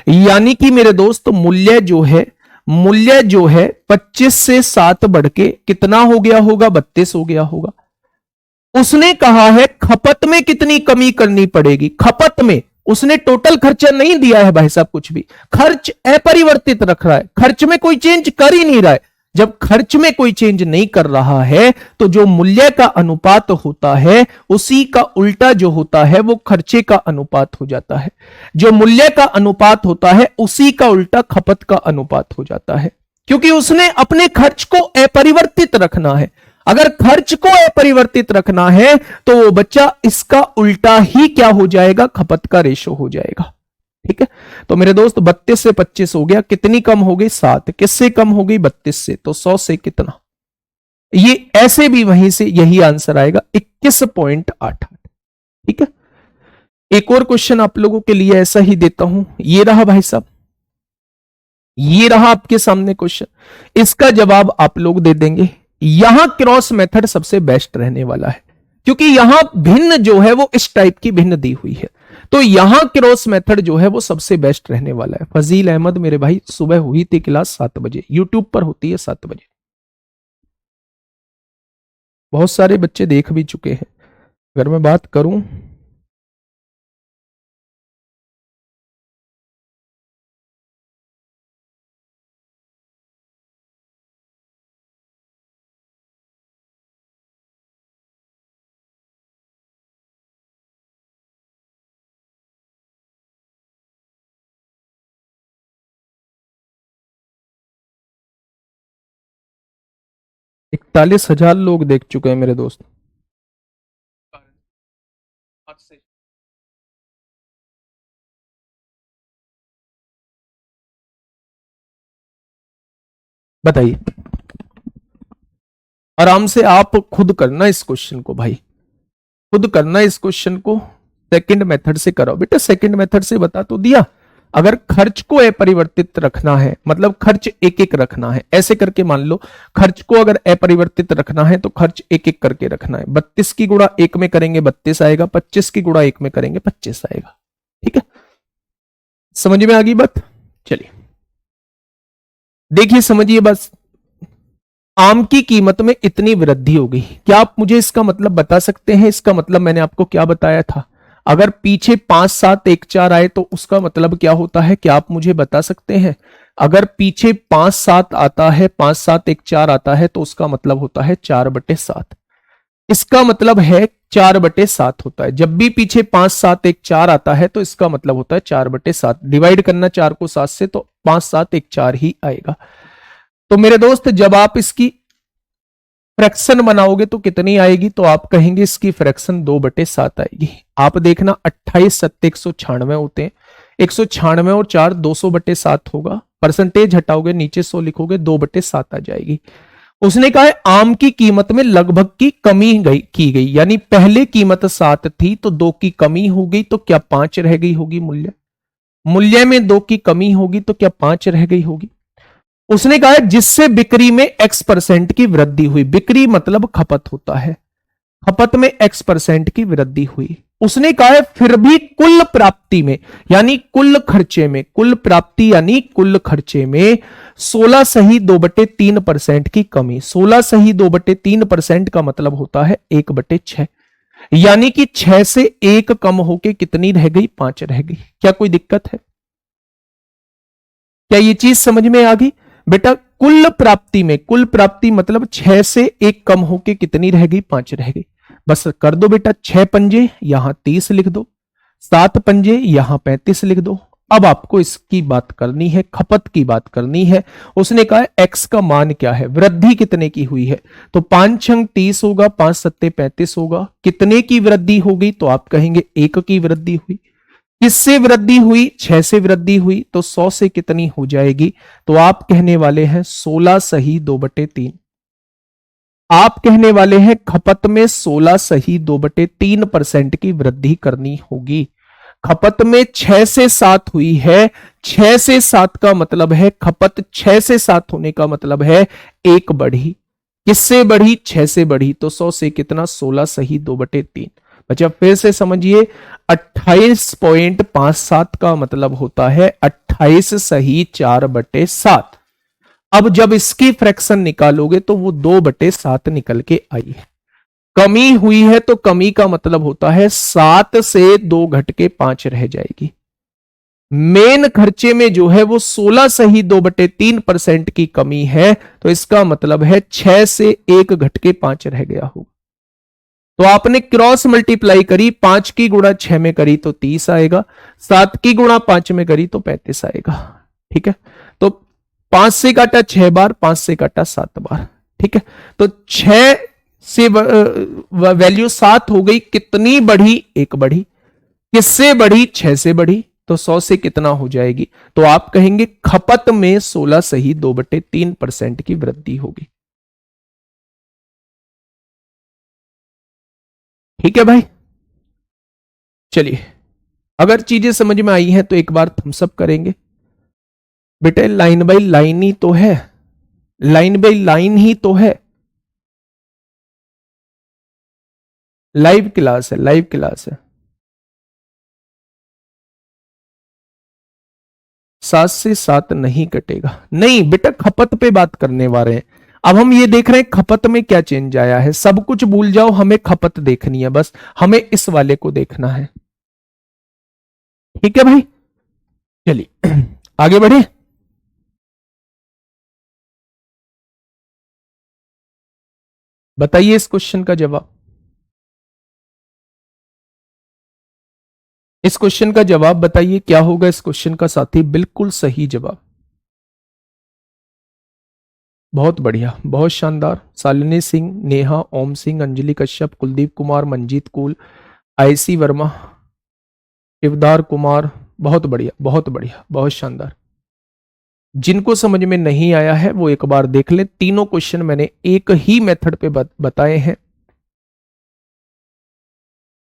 यानी कि मेरे दोस्त मूल्य जो है 25 से 7 बढ़ के कितना हो गया होगा? 32 हो गया होगा। उसने कहा है खपत में कितनी कमी करनी पड़ेगी, खपत में उसने टोटल खर्चा नहीं दिया है भाई साहब, कुछ भी खर्च अपरिवर्तित रख रहा है, खर्च में कोई चेंज कर ही नहीं रहा है। जब खर्च में कोई चेंज नहीं कर रहा है तो जो मूल्य का अनुपात होता है उसी का उल्टा जो होता है वो खर्चे का अनुपात हो जाता है, जो मूल्य का अनुपात होता है उसी का उल्टा खपत का अनुपात हो जाता है, क्योंकि उसने अपने खर्च को अपरिवर्तित रखना है। अगर खर्च को अपरिवर्तित रखना है तो वो बच्चा इसका उल्टा ही क्या हो जाएगा? खपत का रेशो हो जाएगा। ठीक है, तो मेरे दोस्त 32 से 25 हो गया, कितनी कम हो गई? 7। किससे कम हो गई? 32 से, तो 100 से कितना? ये ऐसे भी वहीं से यही आंसर आएगा 21.88। ठीक है, एक और क्वेश्चन आप लोगों के लिए ऐसा ही देता हूं, ये रहा भाई साहब, ये रहा आपके सामने क्वेश्चन, इसका जवाब आप लोग दे देंगे। यहां क्रॉस मेथड सबसे बेस्ट रहने वाला है, क्योंकि यहां भिन्न जो है वो इस टाइप की भिन्न दी हुई है, तो यहां क्रॉस मेथड जो है वो सबसे बेस्ट रहने वाला है। फजील अहमद मेरे भाई, सुबह हुई थी क्लास 7 बजे, यूट्यूब पर होती है 7 बजे, बहुत सारे बच्चे देख भी चुके हैं। अगर मैं बात करूं इकतालीस हजार लोग देख चुके हैं मेरे दोस्त। बताइए, आराम से आप खुद करना इस क्वेश्चन को भाई, खुद करना इस क्वेश्चन को, सेकंड मेथड से करो बेटा, सेकंड मेथड से बता तो दिया। अगर खर्च को अपरिवर्तित रखना है, मतलब खर्च एक एक रखना है, ऐसे करके मान लो खर्च को अगर अपरिवर्तित रखना है तो खर्च एक एक करके रखना है। 32 की गुणा 1 में करेंगे 32 आएगा, 25 की गुणा 1 में करेंगे 25 आएगा। ठीक है, समझ में आ गई बात? चलिए देखिए, समझिए बस, आम की कीमत में इतनी वृद्धि हो गई, क्या आप मुझे इसका मतलब बता सकते हैं? इसका मतलब मैंने आपको क्या बताया था, अगर पीछे 5 7 1 4 आए तो उसका मतलब क्या होता है, क्या आप मुझे बता सकते हैं? अगर पीछे 5 7 आता है, 5 7 1 4 आता है तो उसका मतलब होता है 4/7। इसका मतलब है 4/7 होता है। जब भी पीछे 5 7 1 4 आता है तो इसका मतलब होता है 4/7। डिवाइड करना 4 को 7 से तो 5 7 1 4 ही आएगा। तो मेरे दोस्त जब आप इसकी फ्रैक्शन बनाओगे तो कितनी आएगी, तो आप कहेंगे इसकी फ्रैक्शन 2/7 आएगी। आप देखना 28 7 196 होते हैं, 196 और 4 200/7 होगा। परसेंटेज हटाओगे, नीचे 100 लिखोगे, 2/7 आ जाएगी। उसने कहा है आम की कीमत में लगभग की कमी की गई, यानी पहले कीमत 7 थी तो 2 की कमी हो गई, तो क्या 5 रह गई होगी। मूल्य में 2 की कमी होगी तो क्या 5 रह गई होगी। उसने कहा है जिससे बिक्री में X% की वृद्धि हुई। बिक्री मतलब खपत होता है, खपत में X% की वृद्धि हुई। उसने कहा है फिर भी कुल प्राप्ति में यानी कुल खर्चे में, कुल प्राप्ति यानी कुल खर्चे में 16.2/3% की कमी। 16.2/3% का मतलब होता है 1/6, यानी कि 6 से 1 कम होके कितनी रह गई, 5 रह गई। क्या कोई दिक्कत है? क्या ये चीज समझ में आ गई बेटा? कुल प्राप्ति में, कुल प्राप्ति मतलब 6 से 1 कम होके कितनी रह गई, 5 रह गई। बस कर दो बेटा, 6 पंजे यहां 30 लिख दो, 7 पंजे यहां 35 लिख दो। अब आपको इसकी बात करनी है, खपत की बात करनी है। उसने कहा एक्स का मान क्या है, वृद्धि कितने की हुई है, तो 5 छंग 30 होगा, 5 सत्ते 35 होगा। कितने की वृद्धि होगी, तो आप कहेंगे 1 की वृद्धि हुई। किससे वृद्धि हुई, 6 से वृद्धि हुई, तो 100 से कितनी हो जाएगी, तो आप कहने वाले हैं 16.2/3। आप कहने वाले हैं खपत में 16.2/3% की वृद्धि करनी होगी। खपत में 6 से 7 हुई है, 6 से 7 का मतलब है खपत 6 से 7 होने का मतलब है 1 बढ़ी। किससे बढ़ी, 6 से बढ़ी, तो 100 से कितना, 16.2/3। अच्छा फिर से समझिए, 28.57 का मतलब होता है 28.4/7। अब जब इसकी फ्रैक्शन निकालोगे तो वो 2/7 निकल के आई है। कमी हुई है तो कमी का मतलब होता है 7 से 2 घट के 5 रह जाएगी। मेन खर्चे में जो है वो 16.2/3% की कमी है, तो इसका मतलब है 6 से 1 घट के 5 रह गया होगा। तो आपने क्रॉस मल्टीप्लाई करी, 5 की गुणा 6 में करी तो 30 आएगा, 7 की गुणा 5 में करी तो 35 आएगा। ठीक है, तो 5 से काटा 6 बार, 5 से काटा 7 बार। ठीक है, तो 6 से वैल्यू 7 हो गई, कितनी बढ़ी, 1 बढ़ी। किससे बढ़ी, 6 से बढ़ी, तो 100 से कितना हो जाएगी, तो आप कहेंगे खपत में 16.2/3% की वृद्धि होगी। ठीक है भाई, चलिए अगर चीजें समझ में आई हैं तो एक बार थम्स अप करेंगे। बेटे लाइन बाय लाइन ही तो है, लाइन बाय लाइन ही तो है। लाइव क्लास है, लाइव क्लास है। 7 से 7 नहीं कटेगा, नहीं बेटा खपत पे बात करने वाले हैं। अब हम ये देख रहे हैं खपत में क्या चेंज आया है। सब कुछ भूल जाओ, हमें खपत देखनी है, बस हमें इस वाले को देखना है। ठीक है भाई, चलिए आगे बढ़े। बताइए इस क्वेश्चन का जवाब, इस क्वेश्चन का जवाब बताइए क्या होगा इस क्वेश्चन का साथी। बिल्कुल सही जवाब, बहुत बढ़िया, बहुत शानदार। शालिनी सिंह, नेहा, ओम सिंह, अंजलि कश्यप, कुलदीप कुमार, मंजीत कुल, आईसी वर्मा, शिवदार कुमार, बहुत बढ़िया, बहुत बढ़िया, बहुत शानदार। जिनको समझ में नहीं आया है वो एक बार देख ले, तीनों क्वेश्चन मैंने एक ही मेथड पे बताए हैं।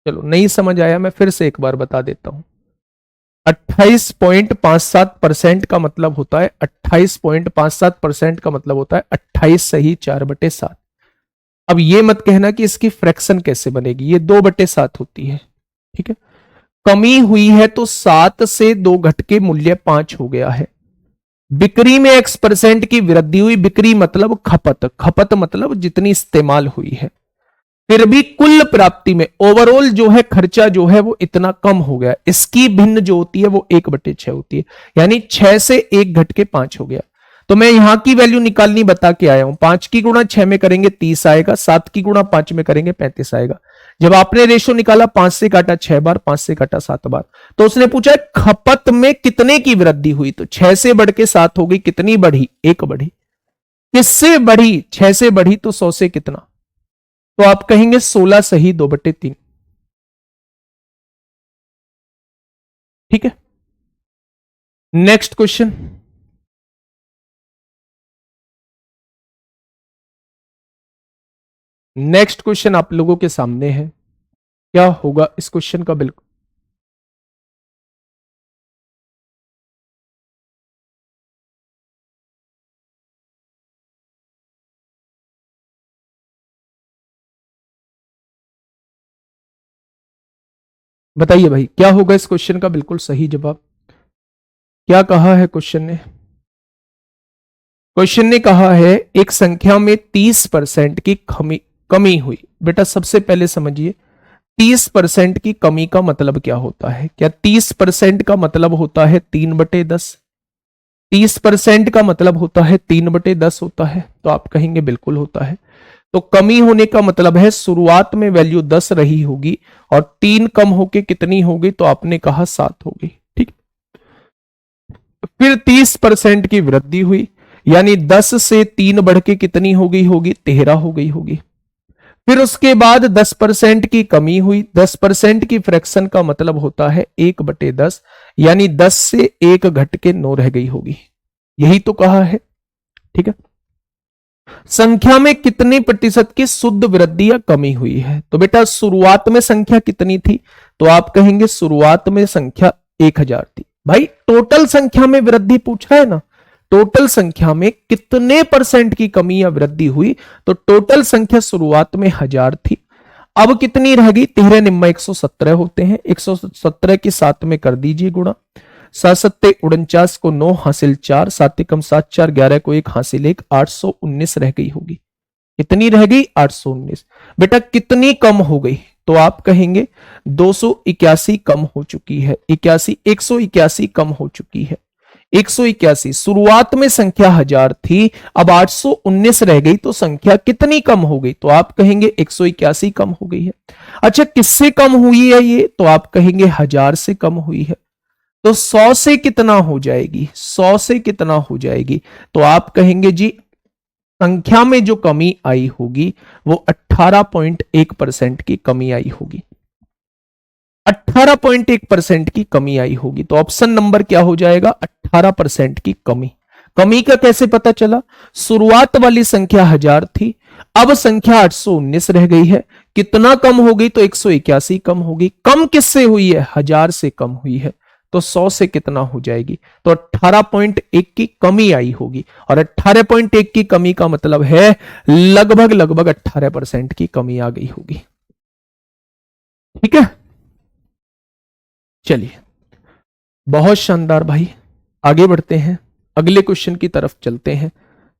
चलो नहीं समझ आया, मैं फिर से एक बार बता देता हूं। 28.57% का मतलब होता है, 28.57% का मतलब होता है 28.4/7। अब ये मत कहना कि इसकी फ्रैक्शन कैसे बनेगी, ये 2/7 होती है। ठीक है, कमी हुई है तो 7 से 2 घट के मूल्य 5 हो गया है। बिक्री में X% की वृद्धि हुई, बिक्री मतलब खपत, खपत मतलब जितनी इस्तेमाल हुई है। फिर भी कुल प्राप्ति में ओवरऑल जो है खर्चा जो है वो इतना कम हो गया, इसकी भिन्न जो होती है वो 1/6 होती है, यानी 6 से 1 घट के 5 हो गया। तो मैं यहां की वैल्यू निकालनी बता के आया हूं। 5 की गुणा 6 में करेंगे 30 आएगा, 7 की गुणा 5 में करेंगे 35 आएगा। जब आपने रेशो निकाला 5 से काटा 6 बार, 5 से काटा 7 बार, तो उसने पूछा खपत में कितने की वृद्धि हुई, तो 6 से बढ़ के 7 हो गई, कितनी बढ़ी, 1 बढ़ी। किससे बढ़ी, 6 से बढ़ी, तो 100 से कितना, तो आप कहेंगे 16 सही 2/3। ठीक है, नेक्स्ट क्वेश्चन। नेक्स्ट क्वेश्चन आप लोगों के सामने है, क्या होगा इस क्वेश्चन का? बिल्कुल बताइए भाई, क्या होगा इस क्वेश्चन का बिल्कुल सही जवाब? क्या कहा है क्वेश्चन ने? क्वेश्चन ने कहा है एक संख्या में 30% की कमी हुई। बेटा सबसे पहले समझिए 30% की कमी का मतलब क्या होता है। क्या 30% का मतलब होता है 3/10? 30% का मतलब होता है 3/10 होता है? तो आप कहेंगे बिल्कुल होता है। तो कमी होने का मतलब है शुरुआत में वैल्यू 10 रही होगी और 3 कम होके कितनी होगी, तो आपने कहा 7 होगी। ठीक, फिर 30% की वृद्धि हुई, यानी 10 से 3 बढ़ के कितनी हो गई होगी, 13 हो गई होगी। फिर उसके बाद 10% की कमी हुई। 10% की फ्रैक्शन का मतलब होता है 1/10, यानी 10 से 1 घट के 9 रह गई होगी। यही तो कहा है। ठीक है, संख्या में कितने प्रतिशत की शुद्ध वृद्धि या कमी हुई है? तो बेटा शुरुआत में संख्या कितनी थी, तो आप कहेंगे शुरुआत में संख्या 1000 थी। भाई टोटल संख्या में वृद्धि पूछा है ना, टोटल संख्या में कितने परसेंट की कमी या वृद्धि हुई, तो टोटल संख्या शुरुआत में 1000 थी। अब कितनी रह गई, 13 निम्मा 117 होते हैं, 117 के 7 में कर दीजिए गुणा, 7×7 = 49 को 9 हासिल 4, 7 एकम 7 4 11 को 1 हासिल 1, 819 रह गई होगी। कितनी रह गई, 819। बेटा कितनी कम हो गई, तो आप कहेंगे 281 कम हो चुकी है। 81, 181 कम हो चुकी है। 181, शुरुआत में संख्या 1000 थी, अब 819 रह गई, तो संख्या कितनी कम हो गई, तो आप कहेंगे 181 कम हो गई है। अच्छा किससे कम हुई है ये, तो आप कहेंगे 1000 से कम हुई है। तो 100 से कितना हो जाएगी, 100 से कितना हो जाएगी, तो आप कहेंगे जी संख्या में जो कमी आई होगी वो 18.1% की कमी आई होगी। 18.1% की कमी आई होगी। तो ऑप्शन नंबर क्या हो जाएगा, 18% की कमी। कमी का कैसे पता चला, शुरुआत वाली संख्या 1000 थी, अब संख्या 819 रह गई है। कितना कम हो गई, तो 181 कम होगी। कम किससे हुई है, 1000 से कम हुई है। तो 100 से कितना हो जाएगी, तो 18.1 की कमी आई होगी। और 18.1 की कमी का मतलब है लगभग 18% की कमी आ गई होगी। ठीक है, चलिए बहुत शानदार भाई, आगे बढ़ते हैं, अगले क्वेश्चन की तरफ चलते हैं।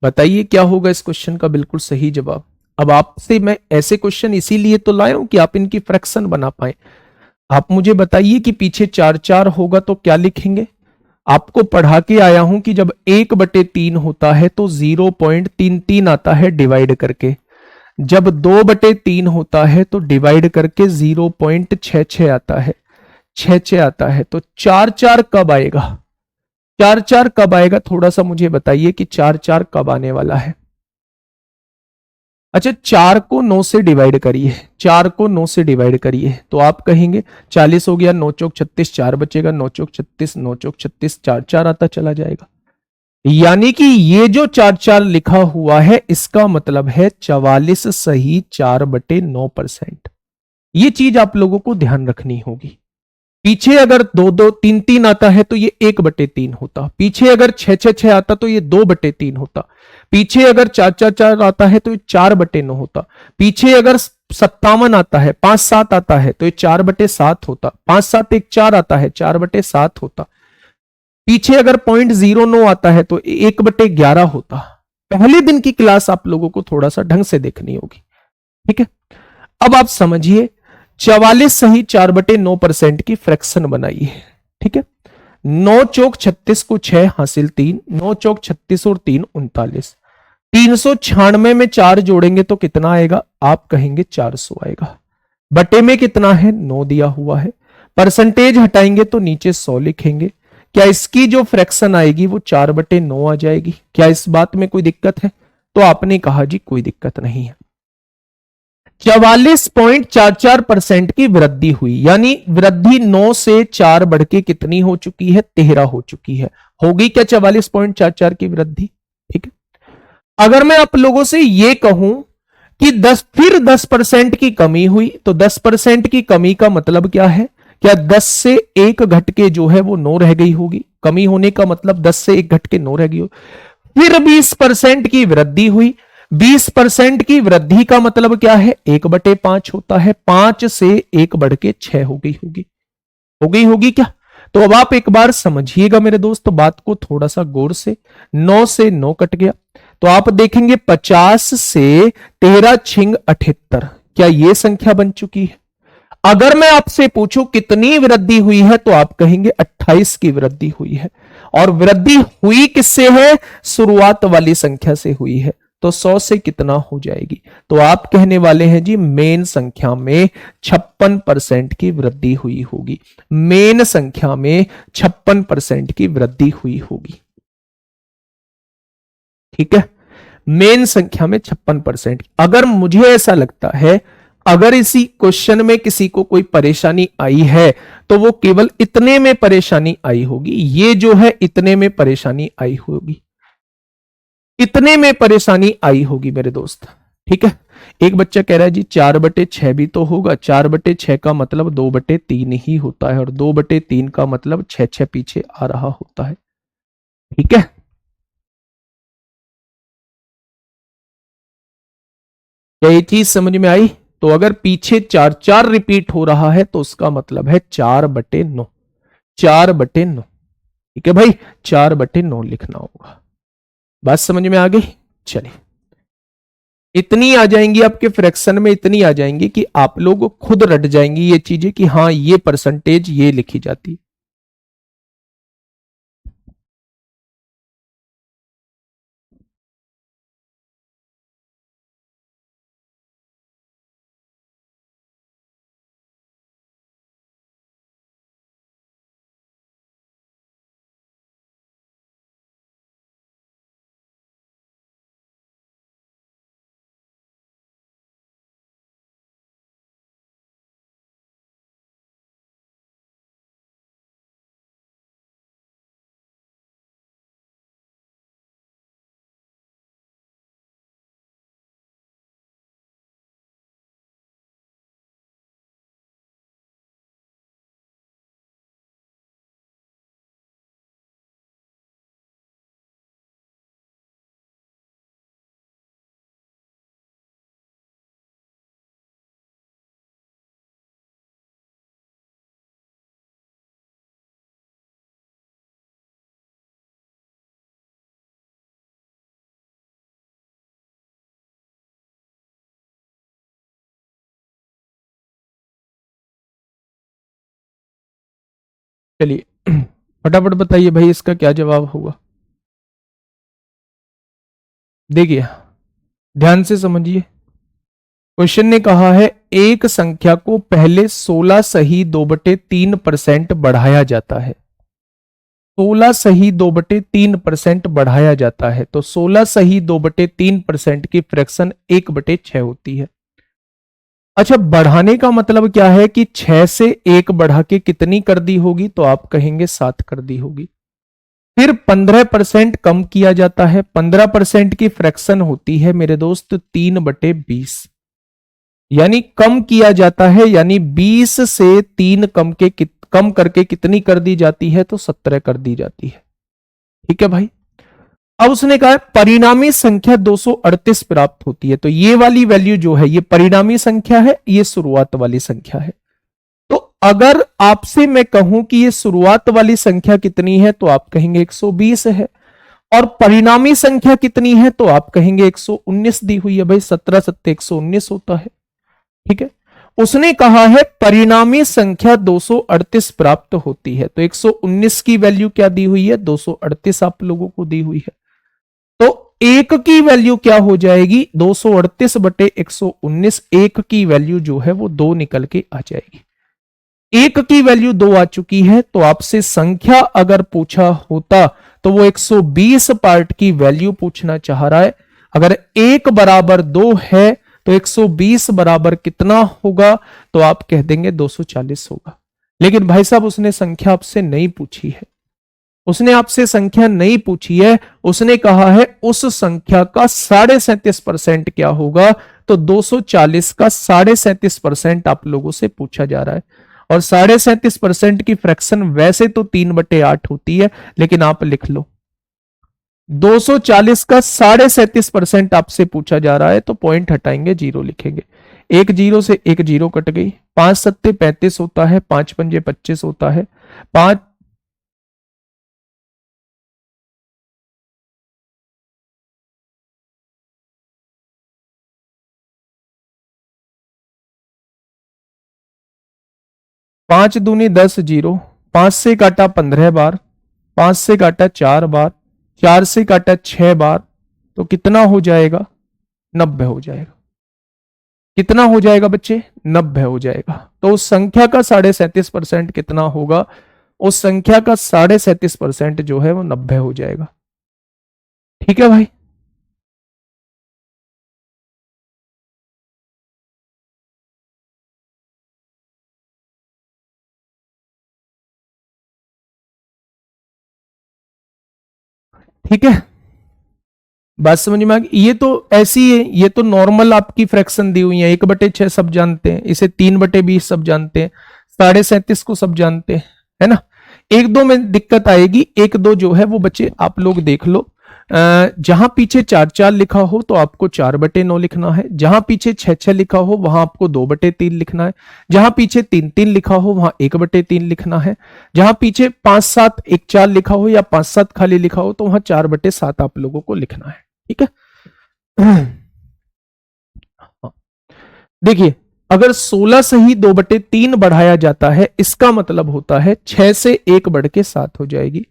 बताइए क्या होगा इस क्वेश्चन का बिल्कुल सही जवाब। अब आपसे मैं ऐसे क्वेश्चन इसीलिए तो लाया हूं कि आप इनकी फ्रैक्शन बना पाए। आप मुझे बताइए कि पीछे 4 होगा तो क्या लिखेंगे। आपको पढ़ा के आया हूं कि जब 1/3 होता है तो 0.33 आता है डिवाइड करके। जब 2/3 होता है तो डिवाइड करके 0.66 आता है, 6 आता है। तो 4 कब आएगा, 4 कब आएगा, थोड़ा सा मुझे बताइए कि 4 कब आने वाला है। अच्छा 4 को 9 से डिवाइड करिए, 4 को 9 से डिवाइड करिए, तो आप कहेंगे 40 हो गया, 9 चौक 36, 4 बचेगा, 9 चौक 36, 9 चौक 36, 4 आता चला जाएगा। यानी कि ये जो 4 लिखा हुआ है इसका मतलब है 44 सही 4/9%। ये चीज आप लोगों को ध्यान रखनी होगी। पीछे अगर 2 2 3 3 आता है तो ये 1/3 होता, पीछे अगर 6 6 6 आता तो ये 2/3 होता, पीछे अगर 4 4 4 आता है तो ये 4/9 होता, पीछे अगर 57 आता है, 5 7 आता है तो ये 4/7 होता, 5 7 1 4 आता है 4/7 होता, पीछे अगर 0.09 आता है तो 1/11 होता। पहले दिन की क्लास आप लोगों को थोड़ा सा ढंग से देखनी होगी। ठीक है, अब आप समझिए 44 सही 4/9% की फ्रैक्शन बनाई है। ठीक है, 9 चौक 36 को 6 हासिल 3, 9 चौक 36 और 3 39। 396 में 4 जोड़ेंगे तो कितना आएगा? आप कहेंगे 400 आएगा। बटे में कितना है? 9 दिया हुआ है। परसेंटेज हटाएंगे तो नीचे 100 लिखेंगे। क्या इसकी जो फ्रैक्शन आएगी वो 4/9 आ जाएगी? क्या इस बात में कोई दिक्कत है? तो आपने कहा जी कोई दिक्कत नहीं है। 44.44% की वृद्धि हुई, यानी वृद्धि 9 से 4 बढ़ के कितनी हो चुकी है? 13 हो चुकी है। होगी क्या 44.44 की वृद्धि? ठीक है। अगर मैं आप लोगों से यह कहूं कि 10% की कमी हुई, तो 10% की कमी का मतलब क्या है? क्या 10 से 1 घट के जो है वो 9 रह गई होगी? कमी होने का मतलब 10 से 1 घट के 9 रह गई होगी। फिर 20% की वृद्धि हुई। 20% की वृद्धि का मतलब क्या है? 1/5 होता है। 5 से 1 बढ़ के 6 हो गई होगी। हो गई होगी क्या? तो अब आप एक बार समझिएगा मेरे दोस्त बात को थोड़ा सा गौर से। 9 से 9 कट गया तो आप देखेंगे 50 से 13 छिंग 78, क्या यह संख्या बन चुकी है? अगर मैं आपसे पूछूं कितनी वृद्धि हुई है तो आप कहेंगे 28 की वृद्धि हुई है। और वृद्धि हुई किससे है? शुरुआत वाली संख्या से हुई है। तो 100 से कितना हो जाएगी? तो आप कहने वाले हैं जी मेन संख्या में 56% की वृद्धि हुई होगी। मेन संख्या में 56% की वृद्धि हुई होगी। ठीक है, मेन संख्या में 56%। अगर मुझे ऐसा लगता है अगर इसी क्वेश्चन में किसी को कोई परेशानी आई है तो वो केवल इतने में परेशानी आई होगी। ये जो है इतने में परेशानी आई होगी, इतने में परेशानी आई होगी मेरे दोस्त। ठीक है, एक बच्चा कह रहा है जी 4/6 भी तो होगा। 4/6 का मतलब 2/3 ही होता है और 2/3 का मतलब 6 पीछे आ रहा होता है। ठीक है, क्या ये चीज समझ में आई? तो अगर पीछे 4 रिपीट हो रहा है तो उसका मतलब है 4/9। 4/9। ठीक है भाई, 4/9 लिखना होगा। बात समझ में आ गई? चलिए, इतनी आ जाएंगी आपके फ्रैक्शन में, इतनी आ जाएंगी कि आप लोग खुद रट जाएंगी ये चीजें कि हाँ ये परसेंटेज ये लिखी जाती है। चलिए फटाफट बताइए भाई इसका क्या जवाब होगा। देखिए, ध्यान से समझिए। क्वेश्चन ने कहा है एक संख्या को पहले 16 सही 2/3% बढ़ाया जाता है। 16 सही 2/3% बढ़ाया जाता है तो 16 सही 2/3% की फ्रैक्शन 1/6 होती है। अच्छा, बढ़ाने का मतलब क्या है कि 6 से 1 बढ़ा के कितनी कर दी होगी? तो आप कहेंगे 7 कर दी होगी। फिर 15% कम किया जाता है। 15% की फ्रैक्शन होती है मेरे दोस्त 3/20, यानी कम किया जाता है, यानी 20 से 3 कम करके कितनी कर दी जाती है? तो 17 कर दी जाती है। ठीक है भाई, अब उसने कहा परिणामी संख्या 238 प्राप्त होती है। तो ये वाली वैल्यू जो है ये परिणामी संख्या है, ये शुरुआत वाली संख्या है। तो अगर आपसे मैं कहूं कि ये शुरुआत वाली संख्या कितनी है तो आप कहेंगे 120 है, और परिणामी संख्या कितनी है तो आप कहेंगे 119 दी हुई है। भाई 17 सत्ते 119 होता है। ठीक है, उसने कहा है परिणामी संख्या 238 प्राप्त होती है। तो 119 की वैल्यू क्या दी हुई है, 238 आप लोगों को दी हुई है। तो एक की वैल्यू क्या हो जाएगी, 238 बटे 119, एक की वैल्यू जो है वो 2 निकल के आ जाएगी। एक की वैल्यू 2 आ चुकी है, तो आपसे संख्या अगर पूछा होता तो वो 120 पार्ट की वैल्यू पूछना चाह रहा है। अगर एक बराबर 2 है तो 120 बराबर कितना होगा, तो आप कह देंगे 240 होगा। लेकिन भाई साहब उसने संख्या आपसे नहीं पूछी है, उसने आपसे संख्या नहीं पूछी है, उसने कहा है उस संख्या का 37.5% क्या होगा। तो 240 का 37.5% आप लोगों से पूछा जा रहा है। और 37.5% की फ्रैक्शन वैसे तो 3/8 होती है, लेकिन आप लिख लो 240 का 37.5% आपसे पूछा जा रहा है, तो पॉइंट हटाएंगे, जीरो लिखेंगे। एक जीरो से एक जीरो कट गई, 5 सत्ते 35 होता है, 5 पंजे 25 होता है, 5 5 दूनी 10, जीरो, 5 से काटा 15 बार, 5 से काटा 4 बार, 4 से काटा 6 बार, तो कितना हो जाएगा, 90 हो जाएगा। कितना हो जाएगा बच्चे, 90 हो जाएगा। तो उस संख्या का 37.5% कितना होगा, उस संख्या का 37.5% जो है वो 90 हो जाएगा। ठीक है भाई। ठीक है, बात समझ में आ गई। ये तो ऐसी है, ये तो नॉर्मल आपकी फ्रैक्शन दी हुई है। 1/6 सब जानते हैं, इसे 3/20 सब जानते हैं, 37.5 को सब जानते हैं, है ना। एक दो में दिक्कत आएगी, एक दो जो है वो बच्चे आप लोग देख लो। जहां पीछे 4-4 लिखा हो तो आपको 4/9 लिखना है, जहां पीछे 6-6 लिखा हो वहां आपको 2/3 लिखना है, जहां पीछे 3-3 लिखा हो वहां 1/3 लिखना है, जहां पीछे 5-7-1-4 लिखा हो या 5-7 खाली लिखा हो तो वहां 4/7 आप लोगों को लिखना है। ठीक है। देखिए, अगर 16 से ही 2/3 बढ़ाया जाता है, इसका मतलब होता है 6 से 1 बढ़ के 7 हो जाएगी।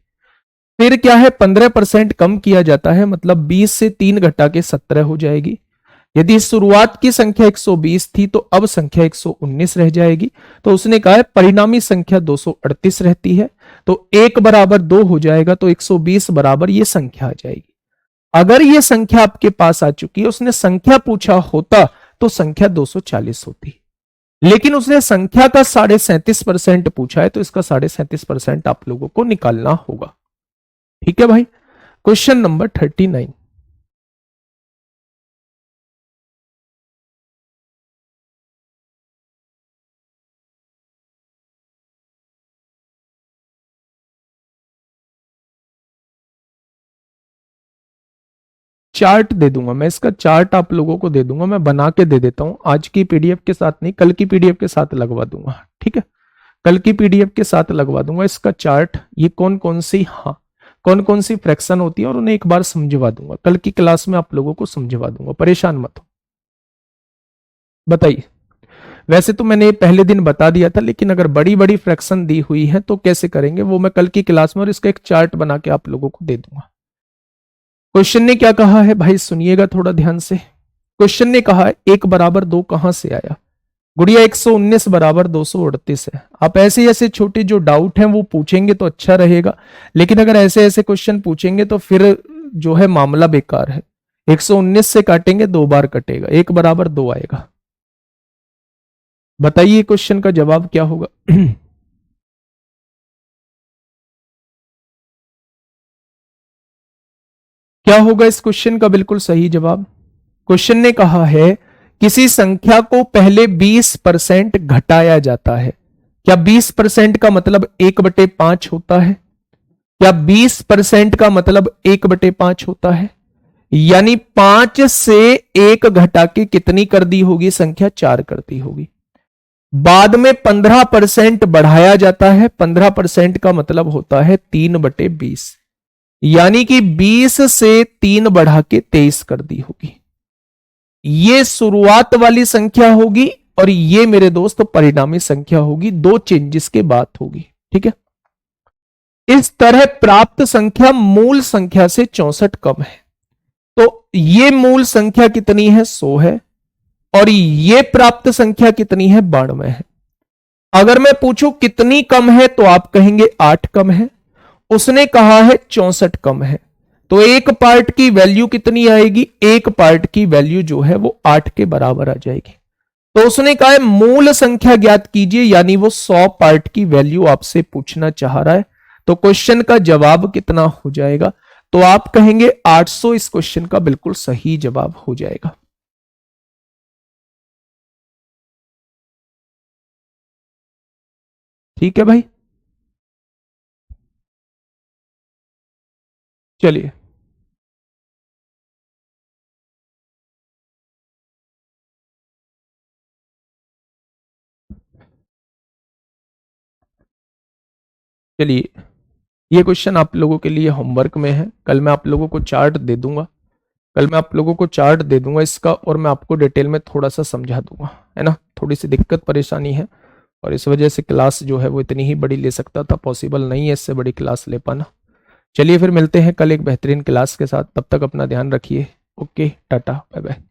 फिर क्या है, 15% कम किया जाता है, मतलब 20 से 3 घटा के 17 हो जाएगी। यदि शुरुआत की संख्या 120 थी तो अब संख्या 119 रह जाएगी। तो उसने कहा है परिणामी संख्या 238 रहती है, तो 1 बराबर 2 हो जाएगा, तो 120 बराबर ये संख्या आ जाएगी। अगर ये संख्या आपके पास आ चुकी है, उसने संख्या पूछा होता तो संख्या 240 होती, लेकिन उसने संख्या का 37.5% पूछा है, तो इसका 37.5% आप लोगों को निकालना होगा। ठीक है भाई। Question number 39। चार्ट दे दूंगा मैं, इसका चार्ट आप लोगों को दे दूंगा, मैं बना के दे देता हूं, आज की पीडीएफ के साथ नहीं, कल की पीडीएफ के साथ लगवा दूंगा। ठीक है, कल की पीडीएफ के साथ लगवा दूंगा इसका चार्ट, ये कौन कौन सी, हाँ, कौन कौन सी फ्रैक्शन होती है और उन्हें एक बार समझवा दूंगा, कल की क्लास में आप लोगों को समझवा दूंगा, परेशान मत हो। बताइए, वैसे तो मैंने पहले दिन बता दिया था, लेकिन अगर बड़ी बड़ी फ्रैक्शन दी हुई है तो कैसे करेंगे वो मैं कल की क्लास में और इसका एक चार्ट बना के आप लोगों को दे दूंगा। क्वेश्चन ने क्या कहा है भाई, सुनिएगा थोड़ा ध्यान से। क्वेश्चन ने कहा है 1 बराबर 2 कहां से आया। गुड़िया 119 बराबर 238 है। आप ऐसे ऐसे छोटे जो डाउट हैं वो पूछेंगे तो अच्छा रहेगा, लेकिन अगर ऐसे ऐसे क्वेश्चन पूछेंगे तो फिर जो है मामला बेकार है। 119 से काटेंगे 2 बार कटेगा, 1 बराबर 2 आएगा। बताइए क्वेश्चन का जवाब क्या होगा। क्या होगा इस क्वेश्चन का बिल्कुल सही जवाब। क्वेश्चन ने कहा है किसी संख्या को पहले 20% घटाया जाता है। क्या 20% का मतलब 1/5 होता है? क्या 20% का मतलब 1/5 होता है? यानी 5 से 1 घटा के कितनी कर दी होगी संख्या, 4 कर दी होगी। बाद में 15% बढ़ाया जाता है, 15% का मतलब होता है 3/20, यानी कि 20 से 3 बढ़ा के 23 कर दी होगी। ये शुरुआत वाली संख्या होगी, और ये मेरे दोस्त परिणामी संख्या होगी, दो चेंजेस के बाद होगी। ठीक है, इस तरह प्राप्त संख्या मूल संख्या से 64 कम है। तो ये मूल संख्या कितनी है, 100 है, और ये प्राप्त संख्या कितनी है, 92 है। अगर मैं पूछूं कितनी कम है तो आप कहेंगे 8 कम है, उसने कहा है 64 कम है, तो एक पार्ट की वैल्यू कितनी आएगी, एक पार्ट की वैल्यू जो है वो 8 के बराबर आ जाएगी। तो उसने कहा है मूल संख्या ज्ञात कीजिए, यानी वो 100 पार्ट की वैल्यू आपसे पूछना चाह रहा है। तो क्वेश्चन का जवाब कितना हो जाएगा, तो आप कहेंगे 800 इस क्वेश्चन का बिल्कुल सही जवाब हो जाएगा। ठीक है भाई, चलिए चलिए, ये क्वेश्चन आप लोगों के लिए होमवर्क में है। कल मैं आप लोगों को चार्ट दे दूंगा, कल मैं आप लोगों को चार्ट दे दूंगा इसका, और मैं आपको डिटेल में थोड़ा सा समझा दूंगा, है ना। थोड़ी सी दिक्कत परेशानी है, और इस वजह से क्लास जो है वो इतनी ही बड़ी ले सकता था, पॉसिबल नहीं है इससे बड़ी क्लास ले पाना। चलिए फिर मिलते हैं कल एक बेहतरीन क्लास के साथ, तब तक अपना ध्यान रखिए। Okay, tata, bye bye.